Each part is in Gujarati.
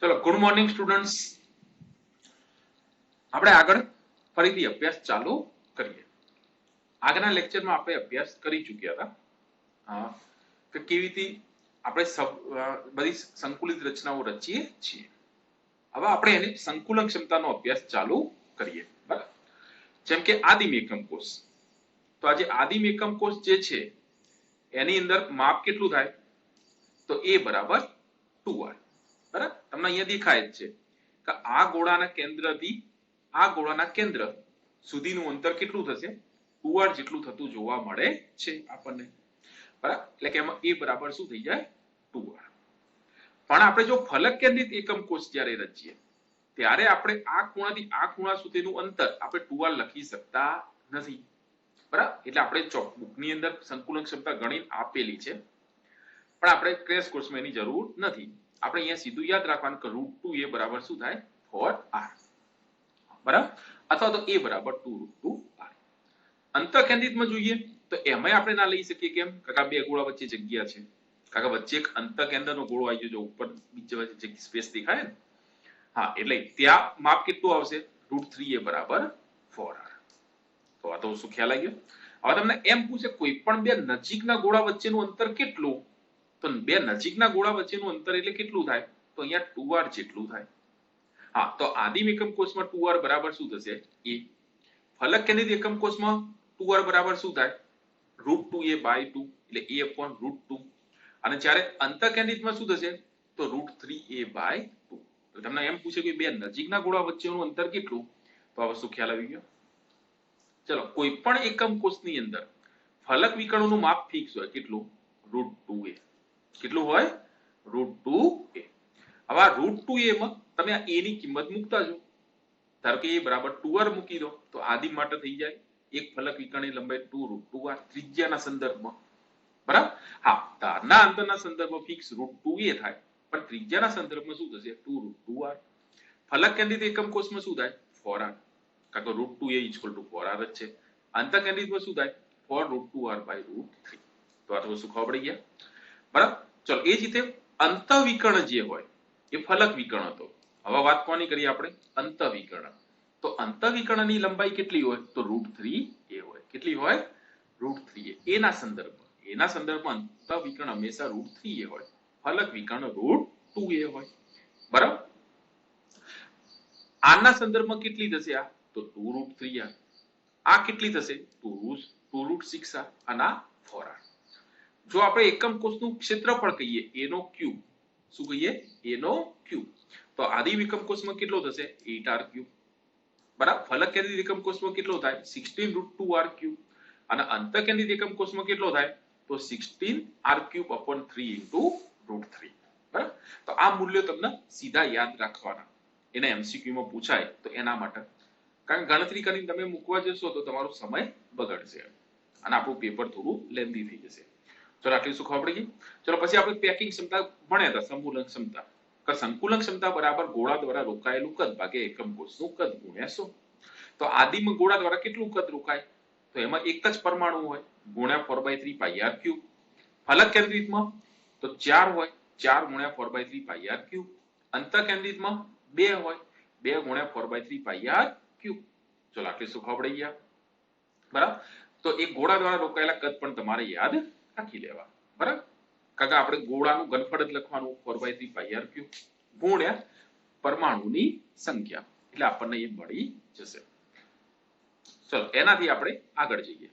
ચલો ગુડ મોર્નિંગ સ્ટુડન્ટ્સ, આપણે આગળ ફરીથી અભ્યાસ ચાલુ કરીએ. આગળના લેક્ચરમાં આપણે અભ્યાસ કરી ચૂક્યા હતા કે કેવી રીતે આપણે બધી સંકુલિત રચનાઓ રચીએ છીએ. હવે આપણે એની સંકુલન ક્ષમતાનો અભ્યાસ ચાલુ કરીએ. બરાબર, જેમ કે આદિમ એકમ કોષ. તો આજે આદિમ એકમ કોષ જે છે એની અંદર માપ કેટલું થાય? તો a બરાબર 2r. બરાબર, તમને અહીંયા દેખાય જ છે કે આ ગોળાના કેન્દ્રથી આ ગોળાના કેન્દ્ર સુધીનું અંતર કેટલું થશે? 2r જેટલું થતું જોવા મળે છે આપણને. બરાબર, એટલે કે એમાં a બરાબર શું થઈ જાય? 2r. પણ આપણે જો ફલક કેન્દ્રિત એકમ કોષ જ્યારે રચીએ ત્યારે આપણે આ ખૂણાથી આ ખૂણા સુધીનું અંતર આપણે 2r લખી શકતા નથી. બરાબર, એટલે આપણે બુકની અંદર સંકુલન ક્ષમતા ગણી આપેલી છે, પણ આપણે ક્રેશ કોર્સમાં એની જરૂર નથી. આપણે અહીંયા સીધું યાદ રાખવાનું કે √2a બરાબર શું થાય? 4r. બરાબર, અથવા તો a બરાબર 2√2r. અંતર કેન્દ્રિતમાં જોઈએ તો એમાં આપણે ના લઈ શકીએ. કેમ? કાકા બે ગોળા વચ્ચે જગ્યા છે. કાકા વચ્ચે એક અંતર કેન્દ્રનો ગોળો આવી ગયો, ઉપર બીજા વચ્ચે સ્પેસ દેખાય ને. હા, એટલે ત્યાં માપ કેટલું આવશે? √3a બરાબર 4r. તો આ તો શું ખ્યાલ આવી ગયો? હવે તમને એમ પૂછે કોઈ પણ બે નજીકના ગોળા વચ્ચેનું અંતર કેટલું? તો બે નજીકના ગોળા વચ્ચેનું અંતર એટલે કેટલું થાય? તો અહીંયા 2r જેટલું થાય. હા, તો આદિમ એકમ કોષમાં 2r બરાબર શું થશે? a. ફલક કેન્દ્રિત એકમ કોષમાં 2r બરાબર શું થાય? √2a/2 એટલે a/√2. અને જ્યારે અંતર કેન્દ્રિતમાં શું થશે? તો √3a/2. તો તમને એમ પૂછે કે બે નજીકના ગોળા વચ્ચેનું અંતર કેટલું? તો આ વસ્તુ ખ્યાલ આવી ગયો. ચલો, કોઈ પણ એકમ કોષની અંદર ફલક વિકર્ણોનું માપ ફિક્સ હોય. કેટલું? √2a. કેટલું હોય? √2a. હવે આ √2a માં તમે આ a ની કિંમત મૂકતા જો. ધારો કે a બરાબર 2r મૂકી દો તો આદિમ માટે થઈ જાય એક ફલક વિકર્ણની લંબાઈ 2√2r ત્રિજ્યાના સંદર્ભમાં. બરાબર, હા, ધારના અંતરના સંદર્ભમાં ફિક્સ √2a થાય, પણ ત્રિજ્યાના સંદર્ભમાં શું થશે? 2√2r. ફલક કેન્દ્રિત એકમ કોષમાં શું થાય? 4r. કારણ કે √2a = 4r જ છે. અંતર કેન્દ્રિતમાં શું થાય? 4√2r/√3. તો આ તો વસ્તુ ખબર પડી ગયા. બરાબર, ચલો એ જ રીતે અંતઃવિકર્ણ જે હોય એ ફલક વિકર્ણ હતો. હવે વાત કોની કરીએ આપણે? અંતઃવિકર્ણ. તો અંતઃવિકર્ણની લંબાઈ કેટલી હોય? તો √3a હોય. કેટલી હોય? √3a. એના સંદર્ભમાં અંતઃવિકર્ણ હંમેશા √3a હોય. ફલક વિકર્ણ √2a હોય. બરાબર, આના સંદર્ભમાં કેટલી થશે? આ તો 2√3r. આ કેટલી થશે? 2√6r. અને 4r. જો આપણે એકમ કોષનું ક્ષેત્રફળ કહીએ એનો ક્યુબ, શું કહીએ? એનો ક્યુબ, તો આદિમ એકમ કોષમાં કેટલો થશે? 8r3. બરાબર, ફલક કેન્દ્રિત એકમ કોષમાં કેટલો થાય? 16√2r3. અને અંતર કેન્દ્રિત એકમ કોષમાં કેટલો થાય? તો 16r3/3 * √3. બરાબર, તો આ મૂલ્યો તમને સીધા યાદ રાખવાના. એને એમસીક્યુ માં પૂછાય તો એના માટે. કારણ ગણતરી કરીને તમે મૂકવા જશો તો તમારો સમય બગડશે અને આપણું પેપર થોડું લેન્ધી થઈ જશે. ચલો, આટલી શું ખબર પડી ગઈ? ચલો, પછી આપણે પેકિંગ ક્ષમતા ભણ્યા હતા. સંકુલન ક્ષમતા. સંકુલન ક્ષમતા બરાબર ગોળા દ્વારા રોકાયેલું કદ ભાગ્યા એકમ કોષનું કદ ગુણ્યા 100. તો આદિમ ગોળા દ્વારા કેટલું કદ રોકાય? તો એમાં એક જ પરમાણુ હોય, ગુણ્યા 4/3πr3. ફલક કેન્દ્રિતમાં તો 4 હોય, 4 ગુણ્યા 4/3πr3. અંતર કેન્દ્રિતમાં 2 હોય, 2 ગુણ્યા 4/3πr3. ચલો, આટલી શું ખબર પડી ગયા? બરાબર, તો એક ગોળા દ્વારા રોકાયેલા કદ પણ તમારે યાદ રાખી લેવા. બરાબર, કારણ કે આપણે ગોળાનું ઘનફળ જ લખવાનું 4/3πr3 ગુણ્યા પરમાણુની સંખ્યા, એટલે આપણને એ મળી જશે. ચલો, એનાથી આપણે આગળ જઈએ.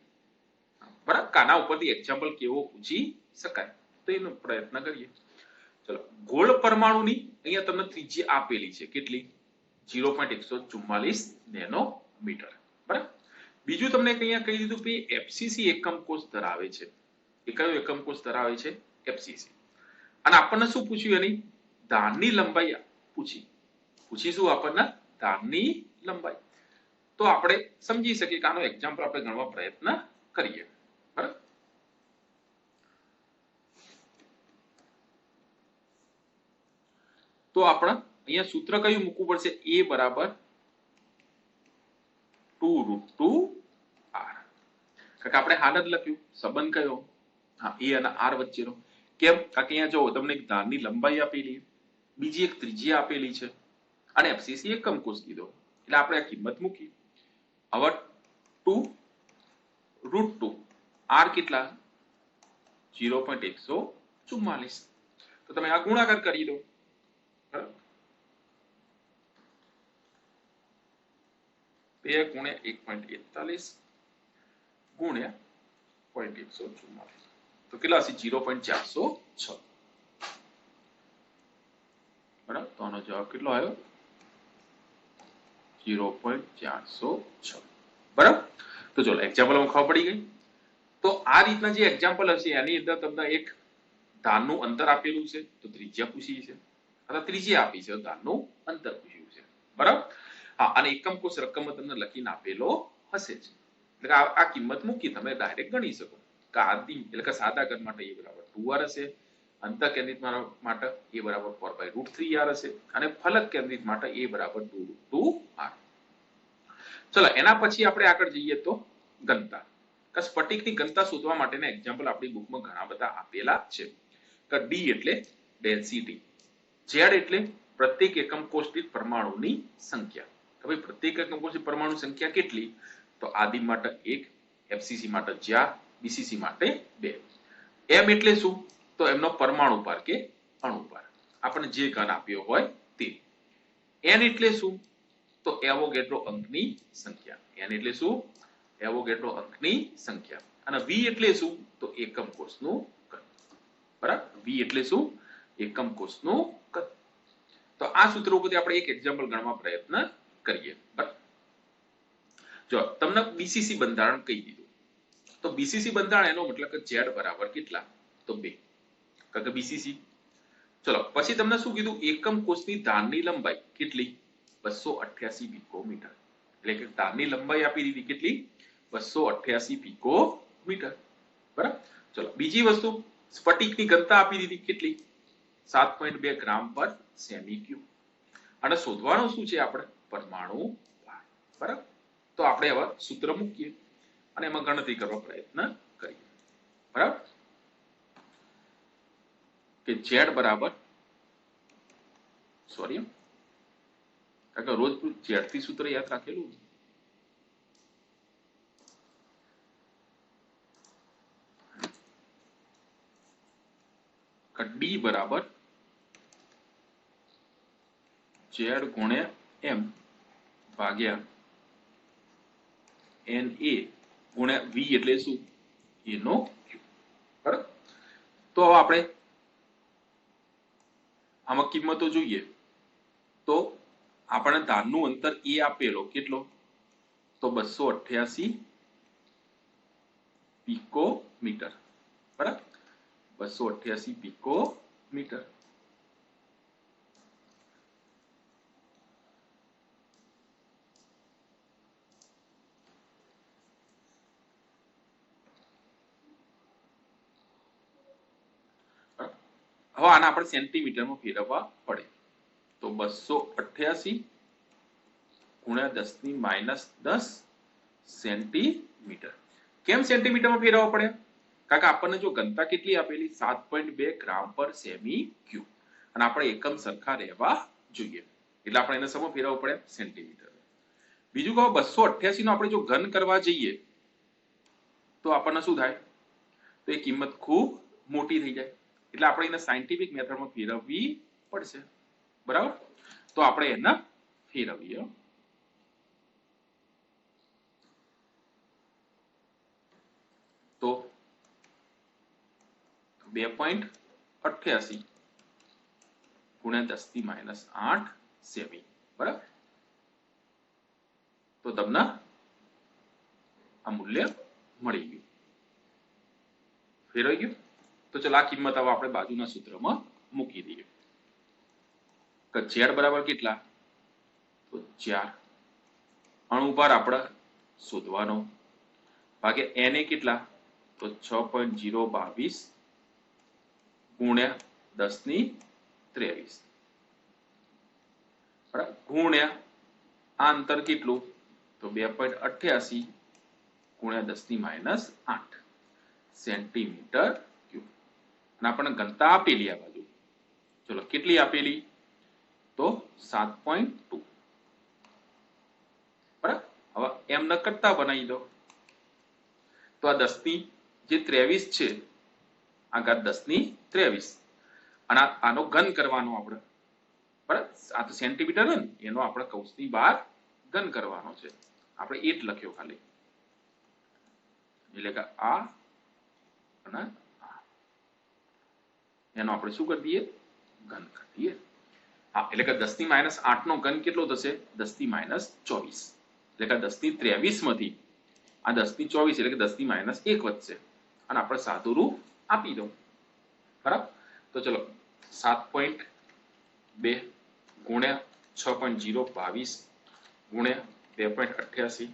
બરાબર, કાના ઉપરથી એક્ઝામ્પલ કેવો પૂછી શકાય તો એનો પ્રયત્ન કરીએ. ચલો, ગોળ પરમાણુની અહીંયા તમને ત્રિજ્યા આપેલી છે. કેટલી? 0.144 નેનોમીટર. બરાબર, બીજું તમને અહીંયા કહી દીધું કે એફસીસી એકમ કોષ ધરાવે છે. એ કયો એકમ કોષ ધરાવે છે? એફસીસી. અને આપણને શું પૂછ્યું? એની ધારની લંબાઈ પૂછીશું આપણને ધારની લંબાઈ. તો આપણે સમજી શકીએ કે આનો એક્ઝામ્પલ આપણે ગણવા પ્રયત્ન કરીએ. બરાબર, તો આપણે અહીંયા સૂત્ર કયું મૂકવું પડશે? a બરાબર 2√2r. કારણ આપણે હાલ જ લખ્યું સંબંધ કયો? હા, a અને r વચ્ચેનો. કેમ? કારણ કે અહીંયા જો તમને એક ધારની લંબાઈ આપેલી, બીજી એક ત્રિજ્યા આપેલી છે અને એફસીસી એકમ કોષ કીધો એટલે આપણે આ કિંમત મૂકી. હવે 2 √2 આર કેટલા 0.144. તો તમે આ ગુણાકાર કરી દો. બરાબર 2 ગુણ્યા 1.41 ગુણ્યા 0.144 તો કેટલા હશે 0.406. બરાબર તો આનો જવાબ કેટલો આવ્યો 0.406. બરાબર તો ચલો એક્ઝામ્પલમાં ખબર પડી ગઈ. તો આ રીતના જે એક્ઝામ્પલ હશે એની અંદર તમને એક ધારનું અંતર આપેલું છે તો ત્રિજ્યા પૂછી છે અથવા ત્રિજ્યા આપી છે ધારનું અંતર પૂછ્યું છે. બરાબર હા અને એકમ કોષ રકમ તમને લખીને આપેલો હશે જ એટલે આ કિંમત મૂકી તમે ડાયરેક્ટ ગણી શકો કે આદિમ એટલે કે સાદા ઘન માટે એ બરાબર 2r હશે, અંતર કેન્દ્રિત માટે એ બરાબર 4/√3r હશે અને ફલક કેન્દ્રિત માટે એ બરાબર 2√2r. ચલો એના પછી આપણે આગળ જઈએ તો ઘનતા કે સ્ફટિકની ઘનતા શોધવા માટેના એક્ઝામ્પલ આપણી બુકમાં ઘણા બધા આપેલા છે. કે d એટલે ડેન્સિટી, z એટલે પ્રત્યેક એકમ કોષ દીઠ પરમાણુની સંખ્યા. કે ભાઈ પ્રત્યેક એકમ કોષ દીઠ પરમાણુ સંખ્યા કેટલી તો આદિમ માટે 1, એફસીસી માટે 4, બીસીસી માટે 2. m એટલે શું તો એમનો પરમાણુ ભાર કે અણુ ભાર આપણને જે ઘન આપ્યો હોય તે. n એટલે શું તો એવોગેડ્રો અંકની સંખ્યા. n એટલે શું એવોગેડ્રો અંકની સંખ્યા. અને v એટલે શું તો એકમ કોષનું કદ. બરાબર v એટલે શું એકમ કોષનું કદ. તો આ સૂત્ર ઉપરથી આપણે એક એક્ઝામ્પલ ગણવા પ્રયત્ન કરીએ. બરાબર જો તમને બીસીસી બંધારણ કહી દીધું તો બીસીસી બંધારણ એનો મતલબ કે z બરાબર કેટલા તો 2 કારણ કે બીસીસી. ચલો પછી તમને શું કીધું એકમ કોષની ધારની લંબાઈ કેટલી 288 પિકોમીટર એટલે કે ધારની લંબાઈ આપી દીધી કેટલી 288 પિકોમીટર. બરાબર ચલો બીજી વસ્તુ સ્ફટિકની ઘનતા આપી દીધી કેટલી 7.2 ગ્રામ પર સેમી ક્યુબ અને શોધવાનું શું છે આપણે પરમાણુ ભાર. બરાબર તો આપણે હવે સૂત્ર મૂકીએ અને એમાં ગણતરી કરવા પ્રયત્ન કરીએ. બરાબર કે z બરાબર સોરી કારણ કે રોજ z થી સૂત્ર યાદ રાખેલું કે d બરાબર z ગુણ્યા m ભાગ્યા na ગુણ્યા v એટલે શું એનો ક્યુબ. બરાબર તો હવે આપણે આમાં કિંમતો જોઈએ તો આપણને ધારનું અંતર એ આપેલો કેટલો તો 288 પિકોમીટર. બરાબર 288 પિકોમીટર. હવે આને આપણે સેન્ટીમીટરમાં ફેરવવા પડે તો 288 ગુણ્યા 10⁻10 સેન્ટીમીટર. કેમ સેન્ટીમીટરમાં ફેરવવા પડે કારણ કે આપણને જો ઘનતા કેટલી આપેલી 7.2 ગ્રામ પર સેમી ક્યુબ અને આપણે એકમ સરખા રહેવા જોઈએ એટલે આપણે એને સમો ફેરવવો પડે સેન્ટીમીટર. બીજું કહો 288 નો આપણે જો ઘન કરવા જઈએ તો આપણને શું થાય તો એ કિંમત ખૂબ મોટી થઈ જાય એટલે આપણે એને સાયન્ટિફિક મેથડમાં ફેરવવી પડશે. બરાબર તો આપણે એને ફેરવીએ તો 2.88 ગુણ્યા 10⁻8 સેમી. બરાબર તો તમને આ મૂલ્ય મળી ગયું ફેરવાઈ ગયું. તો ચલો આ કિંમત હવે આપણે બાજુના સૂત્રમાં મૂકી દઈએ કે z બરાબર કેટલા તો 4 અણુભાર આપણે શોધવાનો ભાગ્યા na કેટલા તો 6.022 ગુણ્યા 10⁻23 બરાબર ગુણ્યા આ અંતર કેટલું તો 2.88 ગુણ્યા 10⁻8 સેન્ટીમીટર ક્યુબ અને આપણને ઘનતા આપેલી આ બાજુ ચલો કેટલી આપેલી તો 7.2 બરાબર. હવે એમ ન કરતા બનાવી દો તો આ 10 ની જે 23 છે આ ઘાત 10 ની 23 અને આનો ઘન કરવાનો આપણે બરાબર. આ તો સેન્ટીમીટર ને એનો આપણે કૌંસની બહાર ઘન કરવાનો છે. આપણે 8 લખ્યો ખાલી, એટલે કે આ અને આ એનો આપણે શું કરી દઈએ ઘન કરી દઈએ. હા, એટલે કે 10 ની -8 નો ઘન કેટલો થશે 10 ની -24 એટલે કે 10 ની 23 માંથી આ 10 ની 24 એટલે કે 10 ની -1 વધશે અને આપણે સાદું રૂપ આપી દઉં બરાબર. તો ચલો 7.2 ગુણ્યા 6.022 ગુણ્યા 2.88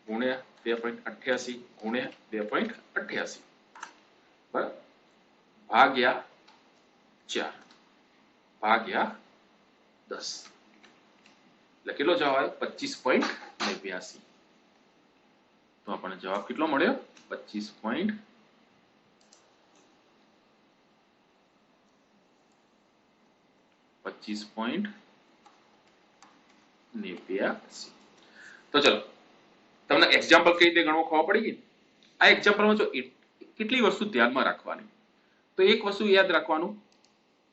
ગુણ્યા 2.88 ગુણ્યા 2.88 બરાબર ભાગ્યા 4 ભાગ્યા 10 એટલે કેટલો જવાબ આવ્યો 25.89. તો આપણને જવાબ કેટલો મળ્યો 25.89. તો ચલો તમને એક્ઝામ્પલ કઈ રીતે ગણવો ખબર પડી ગઈ. આ એક્ઝામ્પલમાં જો કેટલી વસ્તુ ધ્યાનમાં રાખવાની. તો એક વસ્તુ યાદ રાખવાનું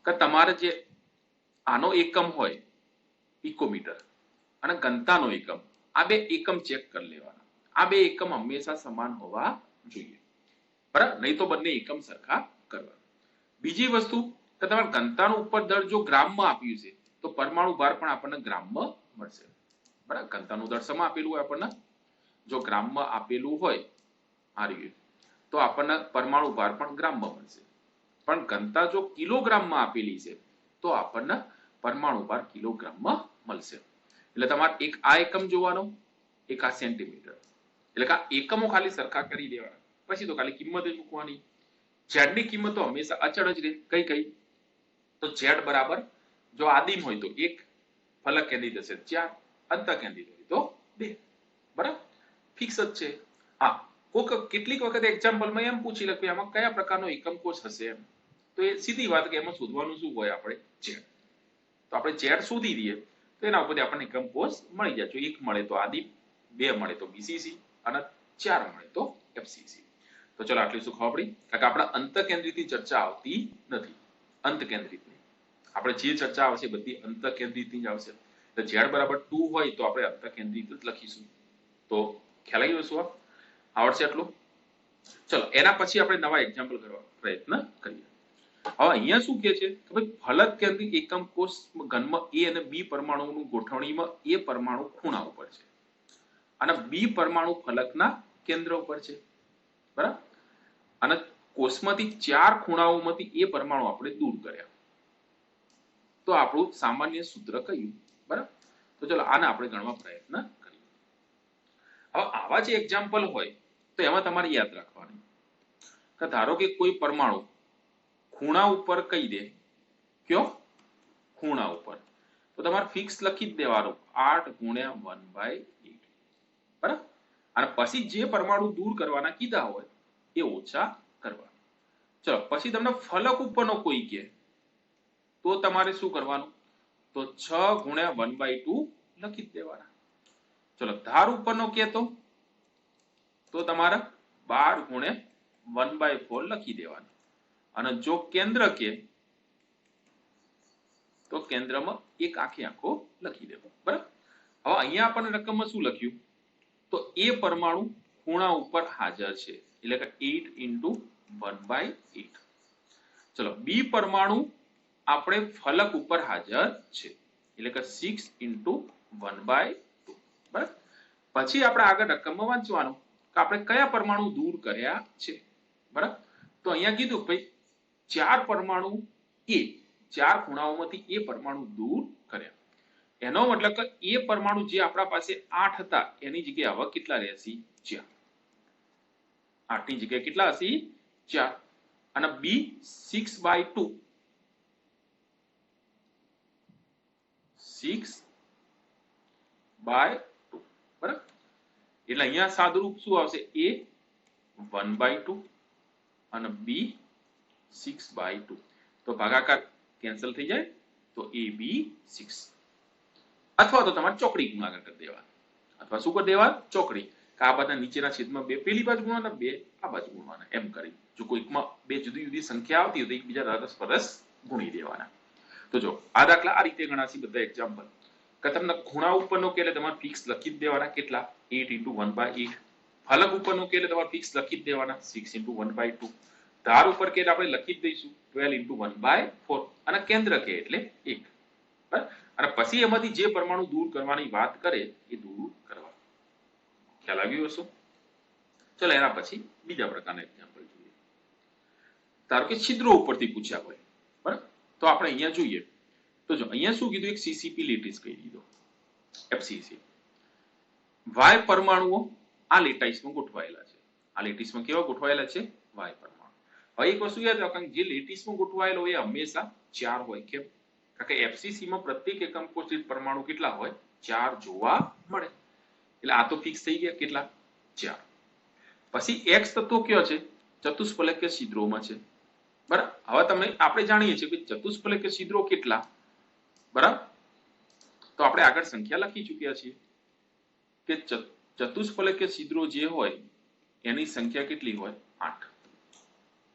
કે તમારે જે આનો એકમ હોય પિકોમીટર અને ઘનતાનો એકમ, આ બે એકમ ચેક કરી લેવાના. આ બે એકમ હંમેશા સમાન હોવા જોઈએ બરાબર, નહીં તો બંને એકમ સરખા કરવા. બીજી વસ્તુ કે તમારે ઘનતાનો ઉપર દર જો ગ્રામમાં આપ્યું છે તો પરમાણુ ભાર પણ આપણને ગ્રામમાં મળશે બરાબર. ઘનતાનું દર શેમાં આપેલું હોય આપણને, જો ગ્રામમાં આપેલું હોય આ રીતે તો આપણને પરમાણુ ભાર પણ ગ્રામમાં મળશે. પણ ઘનતા જો કિલોગ્રામમાં આપેલી છે તો આપણને પરમાણુ ભાર કિલોગ્રામમાં મળશે. એટલે તમારે એક આ એકમ જોવાનો, એક આ સેન્ટીમીટર, એટલે કે આ એકમો ખાલી સરખા કરી દેવાના. પછી તો ખાલી કિંમત જ મૂકવાની. ઝેડ ની કિંમત તો હંમેશા અચળ જ રહે. કઈ કઈ તો ઝેડ બરાબર જો આદિમ હોય તો 1, ફલક કેન્દ્રિત હશે 4, અંતઃ કેન્દ્રિત હોય તો 2 બરાબર, ફિક્સ જ છે. હા, કોક કેટલીક વખત એક્ઝામ્પલમાં એમ પૂછી લે કે આમાં કયા પ્રકારનો એકમ કોષ હશે એમ, તો એ સીધી વાત કે એમાં શોધવાનું શું હોય આપણે ઝેડ. તો આપણે ઝેડ શોધી દઈએ તો એના ઉપરથી આપણને એકમ કોષ મળી જાય. જો 1 મળે તો આદિમ, 2 મળે તો બીસીસી અને 4 મળે તો એફસીસી. તો ચલો આટલી શું ખબર પડી. કારણ કે આપણા અંતઃ કેન્દ્રિત ની ચર્ચા આવતી નથી, અંત કેન્દ્રિત ની આપણે જે ચર્ચા આવશે બધી અંતઃ કેન્દ્રિત ની જ આવશે. તો ઝેડ બરાબર 2 હોય તો આપણે અંતઃ કેન્દ્રિત જ લખીશું. તો ખ્યાલ આવી ગયો શું આવડશે આટલું. ચલો એના પછી આપણે નવા એક્ઝામ્પલ કરવા પ્રયત્ન કરીએ. હવે અહીંયા શું કે છે કે ભાઈ ફલક કેન્દ્રિત એકમ કોષ ઘનમાં એ અને બી પરમાણુની ગોઠવણીમાં એ પરમાણુ ખૂણા ઉપર છે અને બી પરમાણુ ફલકના કેન્દ્ર ઉપર છે બરાબર. અને કોષમાંથી 4 ખૂણાઓમાંથી એ પરમાણુ આપણે દૂર કર્યા. તો આપણું સામાન્ય સૂત્ર કયું બરાબર. તો ચલો આને આપણે ગણવા પ્રયત્ન કરીએ. હવે આવા જે એક્ઝામ્પલ હોય તો એમાં તમારે યાદ રાખવાનું કે ધારો કે કોઈ પરમાણુ ખૂણા ઉપર કહી દે, કયો ખૂણા ઉપર, તો તમારે ફિક્સ લખી જ દેવાનું 8 ગુણ્યા 1/8 બરાબર. અને પછી જે પરમાણુ દૂર કરવાના કીધા હોય એ ઓછા કરવા. ચલો પછી તમને ફલક ઉપરનો કોઈ કહે તો તમારે શું કરવાનું, તો 6 ગુણ્યા 1/2 લખી જ દેવાના. ચલો ધાર ઉપરનો કહેતો તો તમારે 12 ગુણ્યા 1/4 લખી દેવાના. અને જો કેન્દ્ર કે તો કેન્દ્રમાં એક આખે આખો લખી દેવો બરાબર. હવે અહીંયા આપણને રકમમાં શું લખ્યું, તો એ પરમાણુ ખૂણા ઉપર હાજર છે એટલે કે 8 × 1/8. ચલો બી પરમાણુ આપણે ફલક ઉપર હાજર છે એટલે કે 6 × 1/2 બરાબર. પછી આપણે આગળ રકમમાં વાંચવાનું કે આપણે કયા પરમાણુ દૂર કર્યા છે બરાબર. તો અહીંયા કીધું ભાઈ 4 પરમાણુ એ 4 ખૂણાઓમાંથી એ પરમાણુ દૂર કર્યા. એનો મતલબ કે એ પરમાણુ જે આપણા પાસે 8 હતા એની જગ્યાએ હવે કેટલા રહેશે 4. 8 ની જગ્યાએ કેટલા હશે 4. અને બી 6/2 6/2 બરાબર. એટલે અહીંયા સાદુરૂપ શું આવશે a 1/2 અને b 6/2. તો ભાગાકાર કેન્સલ થઈ જાય તો a b 6 અથવા તો તમારે ચોકડી ગુણાકાર કરી દેવા, અથવા શું કરી દેવા, ચોકડી. આ બધા નીચેના છેદમાં 2 પેલી બાજુ ગુણવાના, 2 આ બાજુ ગુણવાના, એમ કરી. જો કોઈકમાં 2 જુદી જુદી સંખ્યા આવતી હોય તો એકબીજા પરસ્પર ગુણી દેવાના. તો જો આ દાખલા આ રીતે ગણાશે બધા એક્ઝામ્પલ. કે તમને ખૂણા ઉપરનો કે એટલે તમારે ફિક્સ લખી જ દેવાના, કેટલા 8 × 1/8. ફલક ઉપરનો કે એટલે તમારે ફિક્સ લખી જ દેવાના 6 × 1/2. ધાર ઉપર કે આપણે લખી જ દઈશું 12 × 1/4. અને કેન્દ્ર કે એટલે 1. બરાબર. અને પછી એમાંથી જે પરમાણુ દૂર કરવાની વાત કરે એ દૂર કરવા. ખ્યાલ આવ્યો હશે? ચલો એના પછી બીજા પ્રકારના એક્ઝામ્પલ જોઈએ. ધારો કે છિદ્રો ઉપરથી પૂછ્યા હોય, બરાબર, તો આપણે અહીંયા જોઈએ. તો જો અહીંયા શું કીધું, એક સીસીપી લેટીસ કહી દીધો, એફસીસી. વાય પરમાણુઓ આ લેટાઈસમાં ગોઠવાયેલા છે. આ લેટીસમાં કેવા ગોઠવાયેલા છે? વાય પરમાણુ. હવે એક વસ્તુ યાદ રાખો, જે લેટીસમાં ગોઠવાયેલો એ હંમેશા 4 હોય. કેમ? કારણ કે એફસીસી માં પ્રત્યેક એકમ કોષ દીઠ પરમાણુ કેટલા હોય? 4 જોવા મળે. એટલે આ તો ફિક્સ થઈ ગયા, કેટલા? 4. પછી એક્સ તત્વો કયો છે? ચતુષ્ફલકીય છિદ્રોમાં છે. બરાબર. હવે તમે આપણે જાણીએ છીએ કે ચતુષ્ફલકીય છિદ્રો કેટલા, બરાબર, તો આપણે આગળ સંખ્યા લખી ચૂક્યા છીએ કે ચતુષ્ફલકીય છિદ્રો જે હોય એની સંખ્યા કેટલી હોય? 8.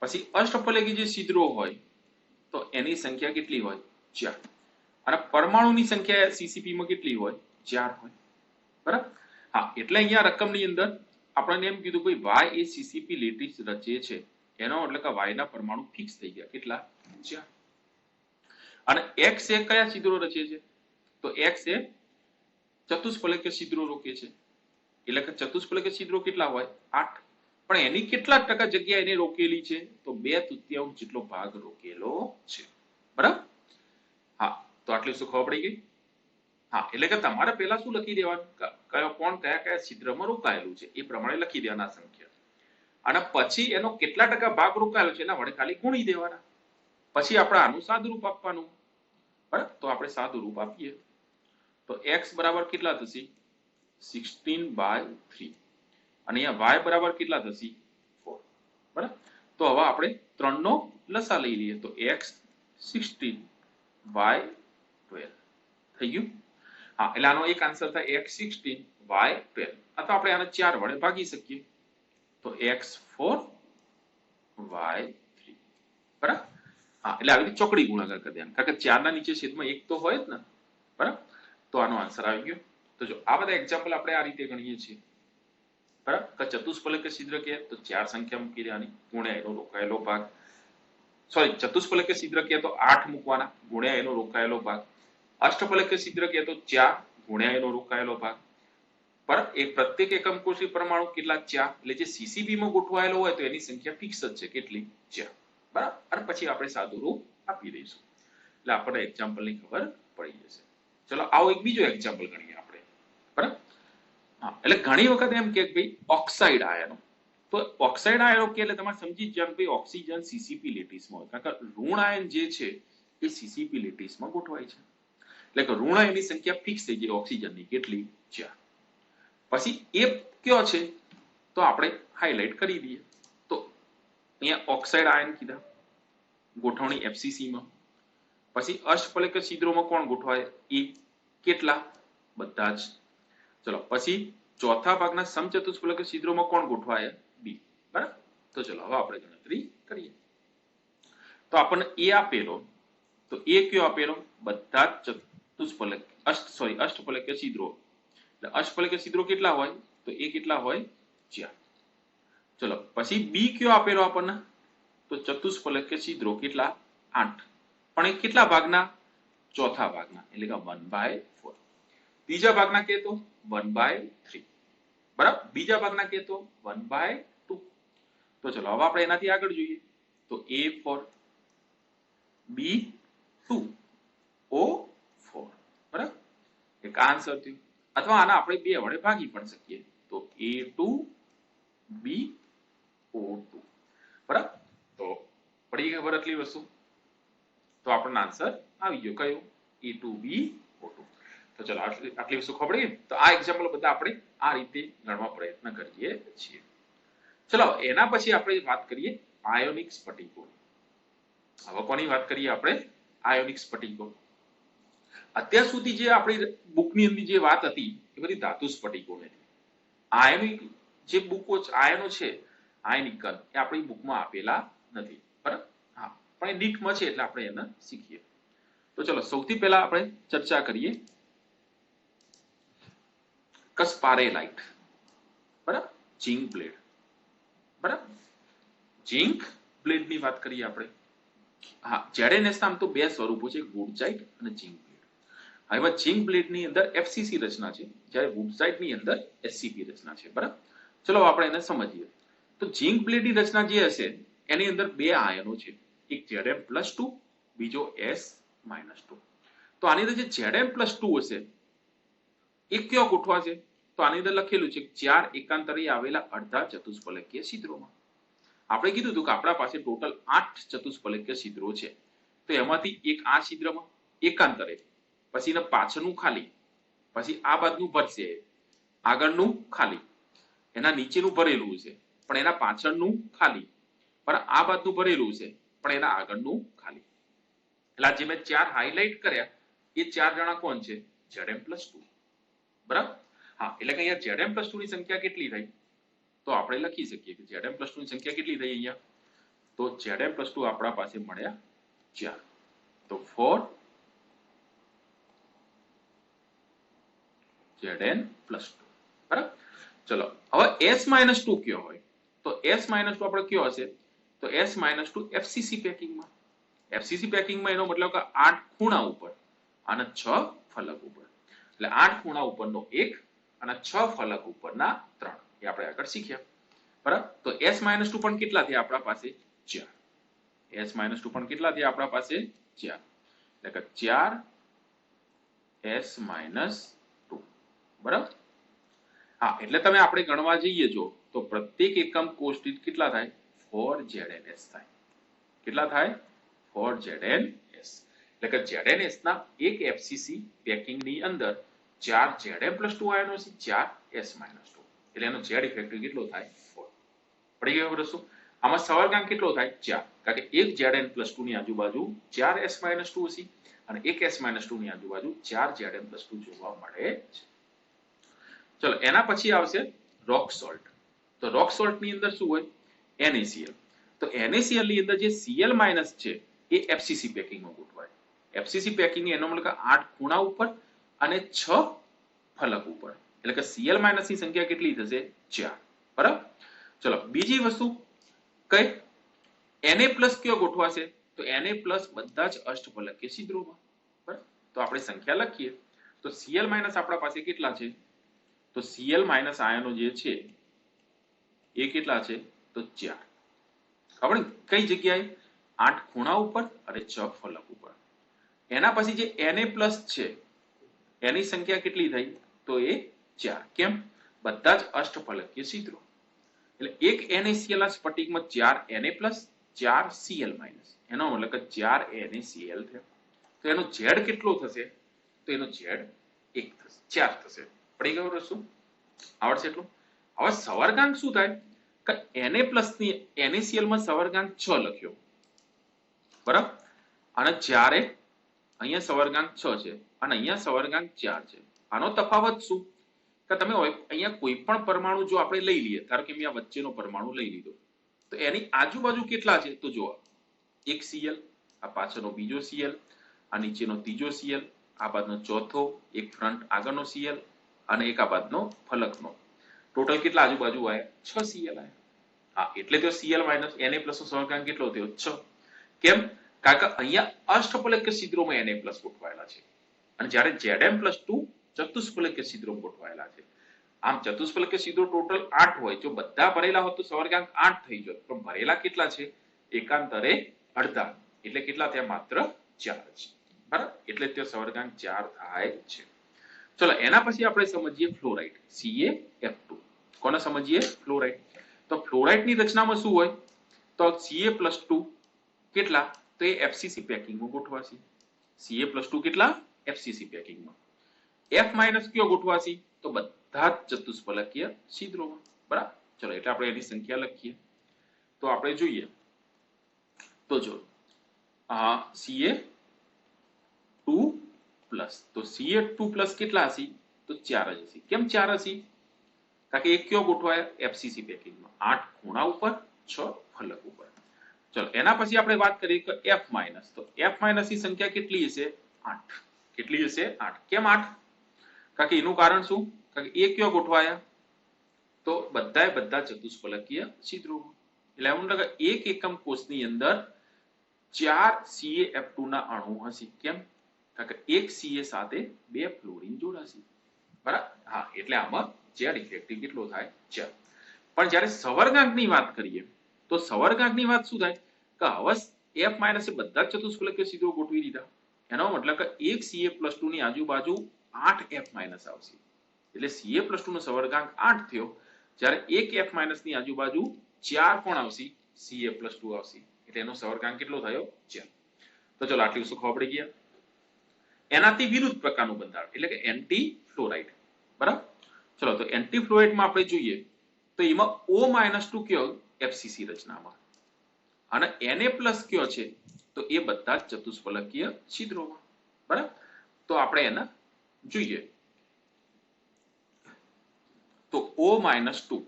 પછી અષ્ટફલકીય જે છિદ્રો હોય તો એની સંખ્યા કેટલી હોય? 4. અને પરમાણુની સંખ્યા સીસીપી માં કેટલી હોય? 4 હોય. બરાબર. હા, એટલે અહીંયા રકમની અંદર આપણને એમ કીધું ભાઈ વાય એ સીસીપી લેટીસ રચે છે, એનો એટલે કે વાય ના પરમાણુ ફિક્સ થઈ ગયા, કેટલા? 4. અને એક્સ એ કયા છિદ્રો રચે છે? તો એક્સ એ ચતુષ્ફલકીય છિદ્રો રોકે છે. એટલે કે ચતુષ્ફલકીય છિદ્રો કેટલા હોય? 8. પણ એની કેટલા ટકા જગ્યા એને રોકેલી છે? તો 2/3 જેટલો ભાગ રોકેલો છે. બરાબર. હા, તો આટલી શું ખબર પડી ગઈ? હા, એટલે કે તમારે પહેલા શું લખી દેવાનું, કયો કોણ કયા કયા છિદ્રમાં રોકાયેલું છે એ પ્રમાણે લખી દેવાના સંખ્યા. અને પછી એનો કેટલા ટકા ભાગ રોકાયેલો છે એના વડે ખાલી ગુણી દેવાના. પછી આપણે આનું સાદુરૂપ આપવાનું. બરાબર. તો આપણે સાદુરૂપ આપીએ તો x બરાબર કેટલા થશે? 16/3. અને અહીંયા y બરાબર કેટલા થશે? 4. બરાબર. તો હવે આપણે 3 નો લસા લઈ લઈએ તો x 16 y 12 થઈ ગયું. હા, એટલે આનો એક આન્સર થાય x 16 y 12. અથવા આપણે આને 4 વડે ભાગી શકીએ તો x 4 y 3. બરાબર. હા, એટલે આવી રીતે ચોકડી ગુણાકાર કરી દેવાનું, કારણ કે 4 ના નીચે છેદમાં 1 તો હોય જ ને. બરાબર. તો આનો આન્સર આવી ગયો. તો જો આ બધા એક્ઝામ્પલ આપણે આ રીતે ગણીએ છીએ. બરાબર. કે ચતુષ્ફલકીય છિદ્ર કે તો 4 સંખ્યા મૂકી દેવાની ગુણ્યા એનો રોકાયેલો ભાગ. સોરી, ચતુષ્ફલકીય છિદ્ર કે તો 8 મૂકવાના ગુણ્યા એનો રોકાયેલો ભાગ. અષ્ટફલકીય છિદ્ર કે તો 4 ગુણ્યા એનો રોકાયેલો ભાગ. પર એ પ્રત્યેક એકમ કોષી પરમાણુ કેટલા? 4. એટલે જે સીસીપી માં ગોઠવાયેલો હોય તો એની સંખ્યા ફિક્સ જ છે, કેટલી? 4. બરાબર. અને પછી આપણે સાદું રૂપ આપી દઈશું એટલે આપણને એક્ઝામ્પલ ની ખબર પડી જશે. ચલો આવો એક બીજો એક્ઝામ્પલ ગણીએ આપણે. બરાબર. હા, એટલે ઘણી વખત એમ કે ભાઈ ઓક્સાઇડ આયનો, તો ઓક્સાઇડ આયનો કે એટલે તમારે સમજી જ ભાઈ ઓક્સિજન સીસીપી લેટીસમાં હોય, કારણ કે ઋણ આયન જે છે એ સીસીપી લેટીસમાં ગોઠવાય છે. એટલે કે ઋણ આયનની સંખ્યા ફિક્સ થઈ ગઈ ઓક્સિજનની, કેટલી? 4. પછી એ કયો છે તો આપણે હાઇલાઇટ કરી દઈએ. તો અહીંયા ઓક્સાઇડ આયન કીધા, ગોઠવણી એફસીસી માં. પછી અષ્ટફલકીય છિદ્રોમાં કોણ ગોઠવાય? એ કેટલા? બધા જ. ચલો પછી ચોથા ભાગના સમચતુષ્ફલકીય છિદ્રોમાં કોણ ગોઠવાય? બી. બરાબર. તો ચલો હવે આપણે ગણતરી કરીએ. તો આપણને એ આપેલો, તો એ કયો આપેલો? બધા જ ચતુષ્ફલક અષ્ટફલકીય છિદ્રો. એટલે અષ્ટફલકીય છિદ્રો કેટલા હોય? તો એ કેટલા હોય? 4. ચલો પછી બી કયો આપેલો આપણને? તો ચતુષ્ફલકીય છિદ્રો કેટલા? 8. પણ એ કેટલા ભાગના? ચોથા ભાગના, એટલે કે 1/4. બીજા ભાગના કે તો 1/3. બરાબર. બીજા ભાગના કે તો 1/2. તો ચલો હવે આપણે એનાથી આગળ જોઈએ તો A4 B2 O4. બરાબર. એક આન્સર થયું. અથવા આના આપણે 2 વડે ભાગી પણ શકીએ તો A2 BO2. બરાબર. તો પડી ગઈ ખબર આટલી વસ્તુ? તો આપણને આન્સર આવી ગયો, કયો? A2BO2. તો ચલો આટલી વસ્તુ ખબર પડી. તો આ એક્ઝામ્પલ બધા આપણે આ રીતે ગણવા પ્રયત્ન કરીએ છીએ. ચલો એના પછી આપણે વાત કરીએ આયોનિક સ્ફટિકો. હવે કોની વાત કરીએ આપણે? આયોનિક સ્ફટિકો. અત્યાર સુધી જે આપણી બુકની અંદર જે વાત હતી એ બધી ધાતુ સ્ફટિકોની હતી. આયનિક જે બુકો આયનો છે, આયનિક કણ એ આપણી બુકમાં આપેલા નથી, બરાબર. હા, પણ એ નીટમાં છે એટલે આપણે એને શીખીએ. તો ચલો સૌથી પહેલા આપણે ચર્ચા કરીએ કસ્પારેલાઇટ, બરાબર, ઝિંક બ્લેડ, બરાબર. ઝિંક બ્લેડ ની વાત કરીએ આપણે. હા, ZnS નામ તો બે સ્વરૂપો છે, વુડઝાઇટ અને ઝિંક બ્લેડ. હવે ઝિંક બ્લેડ ની અંદર FCC રચના છે, જ્યારે વુડઝાઇટ ની અંદર SCP રચના છે, બરાબર. ચલો આપણે એને સમજીએ. તો ઝિંક બ્લેડ ની રચના જે હશે એની અંદર બે આયનો છે, એક Zn+2, બીજો S-2. તો આની અંદર જે Zn+2 હશે એ કયો ગોઠવા છે? તો આની અંદર લખેલું છે 4 એકાંતરે આવેલા અડધા ચતુષ્ફલકીય છિદ્રોમાં. આપણે કીધું હતું કે આપણા પાસે ટોટલ 8 ચતુષ્ફલકીય છિદ્રો છે. તો એમાંથી એક આ છિદ્રમાં એકાંતરે, પછી એના પાછળનું ખાલી, પછી આ બાજુનું ભરશે, આગળનું ખાલી, એના નીચેનું ભરેલું છે પણ એના પાછળનું ખાલી, પણ આ બાજુનું ભરેલું છે પણ એના આગળનું ખાલી. એટલે જે મેં 4 હાઇલાઇટ કર્યા એ 4 જણા કોણ છે? Zn+2, બરાબર. હા, એટલે કે અહીંયા Zn+2 ની સંખ્યા કેટલી થઈ? તો આપણે લખી શકીએ કે Zn+2 ની સંખ્યા કેટલી થઈ અહીંયા? તો Zn+2 આપણા પાસે મળ્યા 4. તો 4 Zn+2, બરાબર. ચલો હવે S-2 કયો હોય? તો S-2 આપણે કયો હશે? તો S-2 FCC પેકિંગમાં. FCC પેકિંગમાં એનો મતલબ કે 8 ખૂણા ઉપર અને 6 ફલક ઉપર. એટલે 8 ખૂણા ઉપરનો 1 અને 6 ફલક ઉપરના 3 એ આપણે આગળ શીખ્યા, બરાબર. તો S-2 પણ કેટલા થયા આપણા પાસે? 4. S-2 પણ કેટલા થયા આપણા પાસે? 4. એટલે કે 4 S-2, બરાબર. હા, એટલે તમે આપણે ગણવા જઈએ જો તો પ્રત્યેક એકમ કોષ દીઠ કેટલા થાય? 4 ZnS થાય. કેટલા થાય? 4 ZnS. એટલે કે ZnS ના એક FCC પેકિંગ ની અંદર 4 Zn+2 આયનો છે, 4 S-2. એટલે એનો Z ઇફેક્ટિવ કેટલો થાય? 4. પડી ગયો વસ્તુ. આમાં સવર્ગાંક કેટલો થાય? 4. કારણ કે એક Zn+2 ની આજુબાજુ 4 S-2 છે અને એક S-2 ની આજુબાજુ 4 Zn+2 જોવા મળે છે. ચલો એના પછી આવશે રોક સોલ્ટ. તો રોક સોલ્ટ ની અંદર શું હોય? NaCl. તો NaCl ની અંદર જે Cl- છે એ FCC પેકિંગમાં ગોઠવાય. FCC પેકિંગ એનો મતલબ 8 ખૂણા ઉપર અને 6 ફલક ઉપર. એટલે કે Cl- ની સંખ્યા કેટલી થશે? 4, બરાબર. ચલો બીજી વસ્તુ કઈ? Na+ કયો ગોઠવાશે? તો Na+ બધા જ અષ્ટફલકીય છિદ્રોમાં, બરાબર. તો આપણે સંખ્યા લખીએ તો Cl- આપણા પાસે કેટલા છે? તો Cl- આયનો જે છે એ કેટલા છે? તો 4. ખબર કઈ જગ્યાએ? 8 ખૂણા ઉપર અને 6 ફલક ઉપર. એના પછી જે Na+ છે એની સંખ્યા કેટલી થઈ? તો એ 4. કેમ? બધા જ અષ્ટફલકીય છિદ્રો. એટલે એક NaCl ના સ્ફટિકમાં 4 Na+, 4 Cl-. એનો મતલબ કે 4 NaCl થયો. તો એનો Z કેટલો થશે? તો એનો Z 1 થશે, 4 થશે. પડી ગયો રસ્તો? આવડશે એટલું? હવે સવર્ગાંક શું થાય? કે Na+ ની NaCl માં સવર્ગાંક 6 લખ્યો, બરાબર. અને જ્યારે અહીંયા સવર્ગાંક 6 છે અને અહીંયા સવર્ગાંક 4 છે. આનો તફાવત શું? કે તમે અહીંયા કોઈ પણ પરમાણુ જો આપણે લઈ લઈએ, ધારો કે મેં આ વચ્ચેનો પરમાણુ લઈ લીધો, તો એની આજુબાજુ કેટલા છે? તો જુઓ, એક Cl, આ પાછળનો બીજો Cl, આ નીચેનો ત્રીજો Cl, આ બાજુનો ચોથો, એક ફ્રન્ટ આગળનો Cl અને એક આ બાજુનો ફલકનો. ટોટલ કેટલા આજુબાજુ આવ્યા? 6 Cl આવ્યા. હા, એટલે તો Cl- Na+ નો સવર્ગાંક કેટલો થયો? 6. કેમ? કારણ કે અહીંયા અષ્ટફલકીય છિદ્રોમાં Na+ ગોઠવાયેલા છે અને જ્યારે Zn+2 ચતુષ્ફલકીય છિદ્રોમાં ગોઠવાયેલા છે. આમ ચતુષ્ફલકીય છિદ્રો ટોટલ 8 હોય. જો બધા ભરેલા હોત તો સવર્ગાંક 8 થઈ જત, પણ ભરેલા કેટલા છે? એકાંતરે અડધા. એટલે કેટલા થયા? માત્ર 4 છે, બરાબર. એટલે તે સવર્ગાંક 4 થાય છે. ચલો એના પછી આપણે સમજીએ ફ્લોરાઇડ, CaF2. કોને સમજીએ? ફ્લોરાઇડ. તો ફ્લોરાઇડ ની રચનામાં શું હોય? તો Ca+2 કેટલા? તો એ FCC પેકિંગમાં ગોઠવાશે. Ca+2 કેટલા? FCC પેકિંગમાં. F- કયો ગોઠવાશે? તો બધા જ ચતુષ્ફલકીય છિદ્રોમાં, બરાબર. ચલો એટલે આપણે એની સંખ્યા લખીએ તો આપણે જોઈએ તો જો Ca2+, પ્લસ, તો Ca2 પ્લસ કેટલા હશે? તો 4 જ હશે. કેમ 4 હશે? કારણ કે એક કયો ગોઠવાયા? એફસીસી પેકિંગમાં 8 ખૂણા ઉપર 6 ફલક ઉપર. ચલો એના પછી આપણે વાત કરીએ કે F માઇનસ, તો F માઇનસ ની સંખ્યા કેટલી હશે? 8. કેટલી હશે? 8. કેમ 8? કારણ કે એનું કારણ શું? કારણ કે એ કયો ગોઠવાયા? તો બધા ચતુષ્ફલકીય છિદ્રોમાં. એટલે એવું લાગે એક એકમ કોષની અંદર 4 CaF2 ના અણુ હશે. કેમ? કારણ કે એક Ca સાથે 2 ફ્લોરિન જોડાશે. બરાબર? હા, એટલે આમાં Z ઇફેક્ટિવ કેટલો થાય? 4. પણ જ્યારે સવર્ગાંકની વાત કરીએ તો સવર્ગાંકની વાત શું થાય કે હવે F માઇનસ એ બધા ચતુષ્ફલકીય છિદ્રો ગોઠવી દીધા. એનો મતલબ કે એક Ca+2 ની આજુબાજુ 8 F માઇનસ આવશે. એટલે Ca+2 નો સવર્ગાંક 8 થયો, જ્યારે એક F માઇનસ ની આજુબાજુ 4 કોણ આવશે? Ca+2 આવશે. એટલે એનો સવર્ગાંક કેટલો થયો? 4. તો ચલો આટલી વસ્તુ ખબર પડી ગયા. એનાથી વિરુદ્ધ પ્રકારનું બંધારણ એટલે કે એન્ટી ફ્લોરાઇડ. બરાબર? ચલો તો એન્ટી ફ્લોરાઇડમાં આપણે જોઈએ તો એમાં O- કયો? એફસીસી રચનામાં. અને Na+ કયો છે? તો એ બધા જ ચતુષ્ફલકીય છિદ્રોમાં. બરાબર? તો આપણે એને જોઈએ. તો O-2,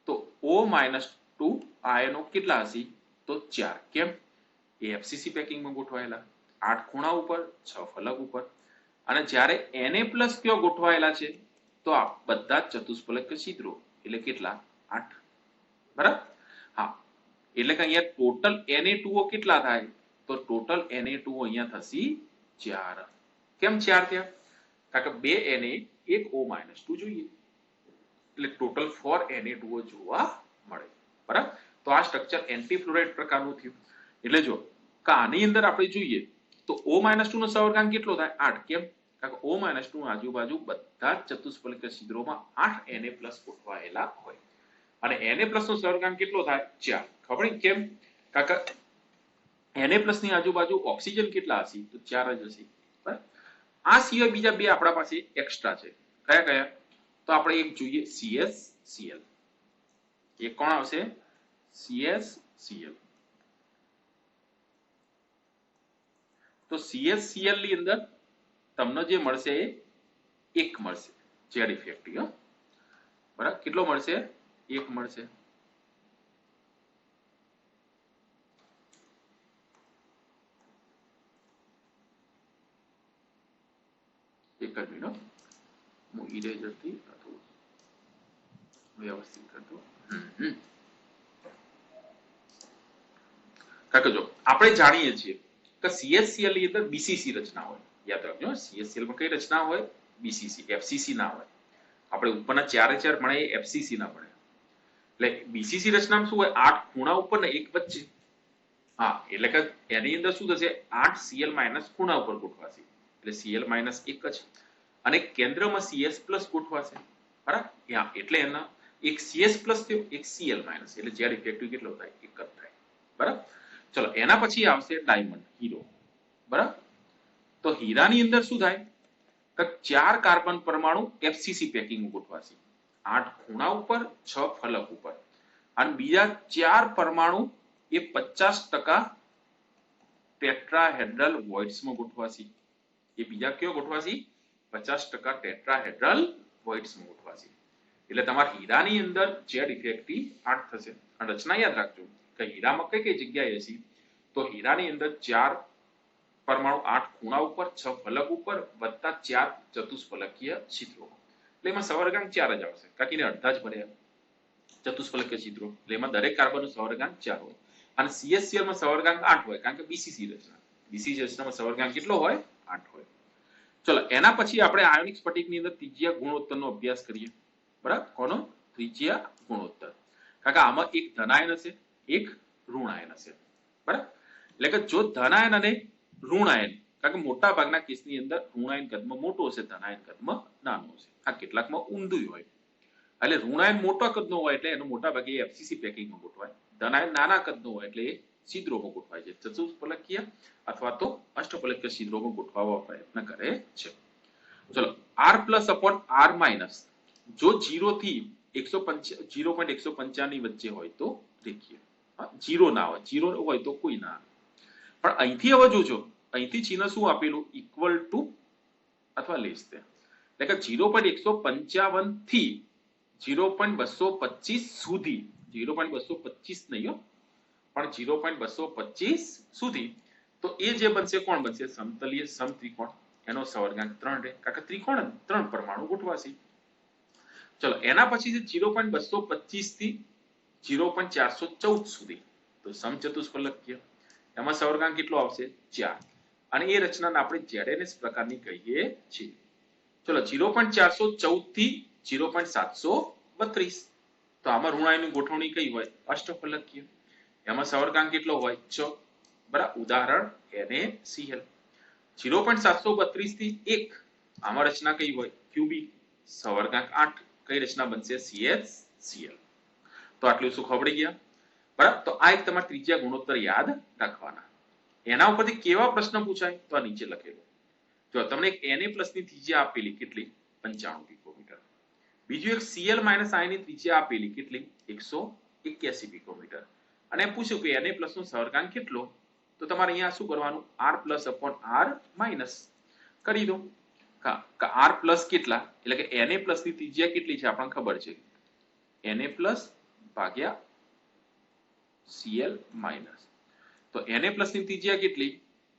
તો O-2 આયનો કેટલા હશે? તો 4. કેમ? એ એફસીસી પેકિંગમાં ગોઠવાયેલા 8 ખૂણા ઉપર 6 ફલક ઉપર. અને જ્યારે Na+ કયો ગોઠવાયેલા છે? તો આ બધા જ ચતુષ્ફલકીય છિદ્રો એટલે કેટલા? 8. બરાબર? હા, એટલે કે અહીંયા ટોટલ Na2O કેટલા થાય? તો ટોટલ Na2O અહીંયા થશે 4. કેમ 4 થયા? કારણ કે 2 Na 1 O-2 જોઈએ. એટલે ટોટલ 4 Na2O જોવા મળે. બરાબર? તો આ સ્ટ્રક્ચર એન્ટી ફ્લોરાઇડ પ્રકારનું થયું. એટલે જો કે આની અંદર આપણે જોઈએ તો O-2 નો સવર્ગાંક કેટલો થાય? 8. કેમ? કારણ કે O-2 આજુબાજુ બધા જ ચતુષ્ફલકીય છિદ્રોમાં 8 Na+ ગોઠવાયેલા હોય. અને Na+ નો સવર્ગાંક કેટલો થાય? 4. ખબર કેમ? કારણ કે Na+ ની આજુબાજુ ઓક્સિજન કેટલા હશે? તો 4 જ હશે. બરાબર? આ સિવાય બીજા બે આપણા પાસે એક્સ્ટ્રા છે. કયા કયા? તો આપણે એક જોઈએ CsCl. એ કોણ આવશે? CsCl. તો CsCl ની અંદર તમને જે મળશે એ 1 મળશે. Z effective. બરાબર? કેટલો મળશે? 1 મળશે. એક જ મિનિટ, હું ઇરેઝર થી વ્યવસ્થિત કરતો. કારણ કે જો આપણે જાણીએ છીએ કે CsCl ની અંદર BCC રચના હોય. યાદ રાખજો, CsCl માં કઈ રચના હોય? BCC. FCC ના હોય. આપણે ઉપરના 4 ભણે એ FCC ના ભણે. એટલે BCC રચનામાં શું હોય? 8 ખૂણા ઉપર ને એક વચ્ચે. હા, એટલે કે એની અંદર શું થશે? 8 Cl- ખૂણા ઉપર ગોઠવાશે. એટલે Cl- 1 જ. અને કેન્દ્રમાં CS+ ગોઠવાશે. બરાબર? હા, એટલે એના એક CS+ થયો, એક Cl-. એટલે Z ઇફેક્ટિવ કેટલો થાય? 1 જ થાય. બરાબર? ચલો એના પછી આવશે ડાયમંડ, હીરો. બરાબર? તો હીરાની અંદર શું થાય? કે 4 કાર્બન પરમાણુ એફસીસી પેકિંગ ગોઠવાશે. 8 ખૂણા ઉપર 6 ફલક ઉપર. અને બીજા 4 પરમાણુ એ 50% ટેટ્રાહેડ્રલ વોઇડ્સમાં ગોઠવાશે. એ બીજા કયો ગોઠવાશે? 50% ટેટ્રાહેડ્રલ વોઇડ્સમાં ગોઠવાશે. એટલે તમારા હીરાની અંદર Z ઇફેક્ટિવ 8 થશે. અને રચના યાદ રાખજો કે હીરામાં કઈ કઈ જગ્યાએ હશે? તો હીરાની અંદર 4 પરમાણુ 8 ખૂણા ઉપર 6 ફલક ઉપર વત્તા 4 ચતુષ્ફલકીય છિદ્રો. એટલે એમાં સવર્ગાંક 4 જ આવશે. કારણ કે એને અડધા જ ભર્યા ચતુષ્ફલકીય છિદ્રો. એટલે એમાં દરેક કાર્બનનો સવર્ગાંક 4 હોય. અને CsCl માં સવર્ગાંક 8 હોય કારણ કે BCC રચના. BCC રચનામાં સવર્ગાંક કેટલો હોય? 8 હોય. ચલો એના પછી આપણે આયોનિક સ્ફટિકની અંદર ત્રિજ્યા ગુણોત્તરનો અભ્યાસ કરીએ. બરાબર? કોનો? ત્રિજ્યા ગુણોત્તર. કારણ કે આમાં એક ધનાયન હશે, એક ઋણાયન હશે. બરાબર? એટલે કે જો ધનાયન અને ઋણાયન, કારણ કે મોટા ભાગના કેસની અંદર ઋણાયન કદમાં મોટો હશે, ધનાયન કદમાં નાનો હશે. આ કેટલાકમાં ઊંધું હોય. એટલે ઋણાયન મોટા કદનો હોય એટલે એનો મોટા ભાગે એફસીસી પેકિંગમાં ગોઠવાય. ધનાયન નાના કદનો હોય એટલે એ છિદ્રોમાં ગોઠવાય છે. ચતુષ્ફલકીય અથવા તો અષ્ટફલકીય છિદ્રોમાં ગોઠવવા પ્રયત્ન કરે છે. ચલો R+/R- જો 0 થી 0.155 ની વચ્ચે હોય તો રેખીય. 0 ના હોય, 0 હોય તો કોઈ ના. પણ અહીંથી હવે જોજો, અહીંથી ચિહ્ન શું આપેલું? ઇક્વલ ટુ અથવા લેસ ધેન, એટલે કે 0.155 થી 0.225 સુધી, 0.225 નહીં હો, પણ 0.225 સુધી, તો એ જે બનશે કોણ બનશે? સમતલીય સમત્રિકોણ. એનો સવર્ગાંક 3 રહે, કારણ કે ત્રિકોણ 3 પરમાણુ ગોઠવાશે. ચલો એના પછી 0.225 થી 0.414 સુધી, તો સમચતુષ્ફલકીય, એમાં સવર્ગાંક કેટલો આવશે? 4. અને એ રચનાને આપણે ZNS પ્રકારની કહીએ છીએ. ચલો 0.414 થી 0.732, તો આમાં ઋણાયની ગોઠવણી કઈ હોય? અષ્ટફલકીય. એમાં સવર્ગાંક કેટલો હોય? 6. બરાબર, ઉદાહરણ NaCl. 0.732 થી 1, આમાં રચના કઈ હોય? ક્યુબિક. સવર્ગાંક 8, કઈ રચના બનશે? CHCl. તો આટલું શું ખબર ગયા? બરાબર, તો આ એક તમારે ત્રિજ્યા ગુણોત્તર યાદ રાખવાના. એના ઉપરથી કેવા પ્રશ્ન પૂછાય? તો આ નીચે લખેલું. જો તમને એક Na+ ની ત્રિજ્યા આપેલી, કેટલી? 95 પિકોમીટર. બીજું એક Cl - I ની ત્રિજ્યા આપેલી, કેટલી? 181 પિકોમીટર. અને પૂછ્યું કે Na+ નો સવર્ગાંક કેટલો? તો તમારે અહીંયા શું કરવાનું? R+/R- કરી દો. R+ કેટલા? એટલે કે Na+ ની ત્રિજ્યા કેટલી છે આપણને ખબર છે, Na+ ભાગ્યા Cl-. તો Na+ ની ત્રિજ્યા કેટલી?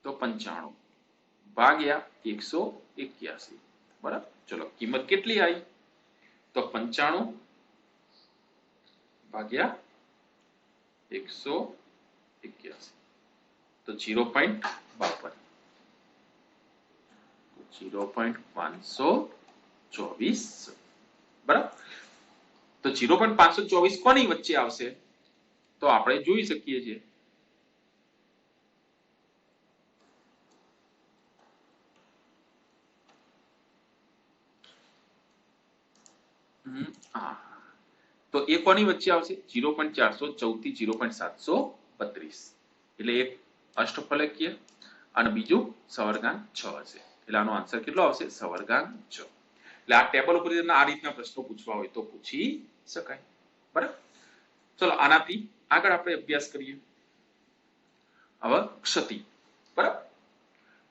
તો 95 ભાગ્યા 181. બરાબર, ચલો કિંમત કેટલી આવી? તો 95 ભાગ્યા 181, તો 0.52, 0.524. બરાબર, તો 0.524 કોની વચ્ચે આવશે? તો આપણે જોઈ શકીએ છીએ. તો એ કોની વચ્ચે આવશે? 0.414 થી 0.732. એટલે એક અષ્ટફલકીય અને બીજું સવર્ગાંક 6 હશે. એટલે આનો આન્સર કેટલો આવશે? સવર્ગાંક 6. એટલે આ ટેબલ ઉપર આ રીતના પ્રશ્નો પૂછવા હોય તો પૂછી શકાય. બરાબર, ચલો આનાથી આગળ આપણે અભ્યાસ કરીએ. હવે ક્ષતિ. બરાબર,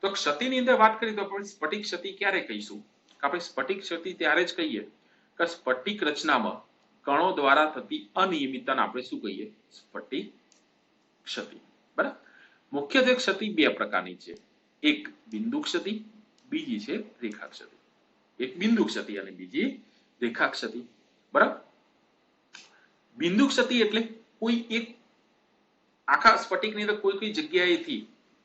તો ક્ષતિની અંદર વાત કરીએ તો આપણે સ્ફટિક ક્ષતિ ક્યારે કહીશું? આપણે સ્ફટિક ક્ષતિ ત્યારે જ કહીએ કે સ્ફટિક રચનામાં કણો દ્વારા થતી અનિયમિતતાને આપણે શું કહીએ? સ્ફટિક ક્ષતિ. બરાબર, મુખ્યત્વે ક્ષતિ બે પ્રકારની છે. એક બિંદુ ક્ષતિ, બીજી છે રેખા ક્ષતિ. એક બિંદુ ક્ષતિ અને બીજી રેખા ક્ષતિ. બરાબર, બિંદુ ક્ષતિ એટલે કોઈ એક આખા સ્ફટિકની અંદર કોઈ જગ્યાએથી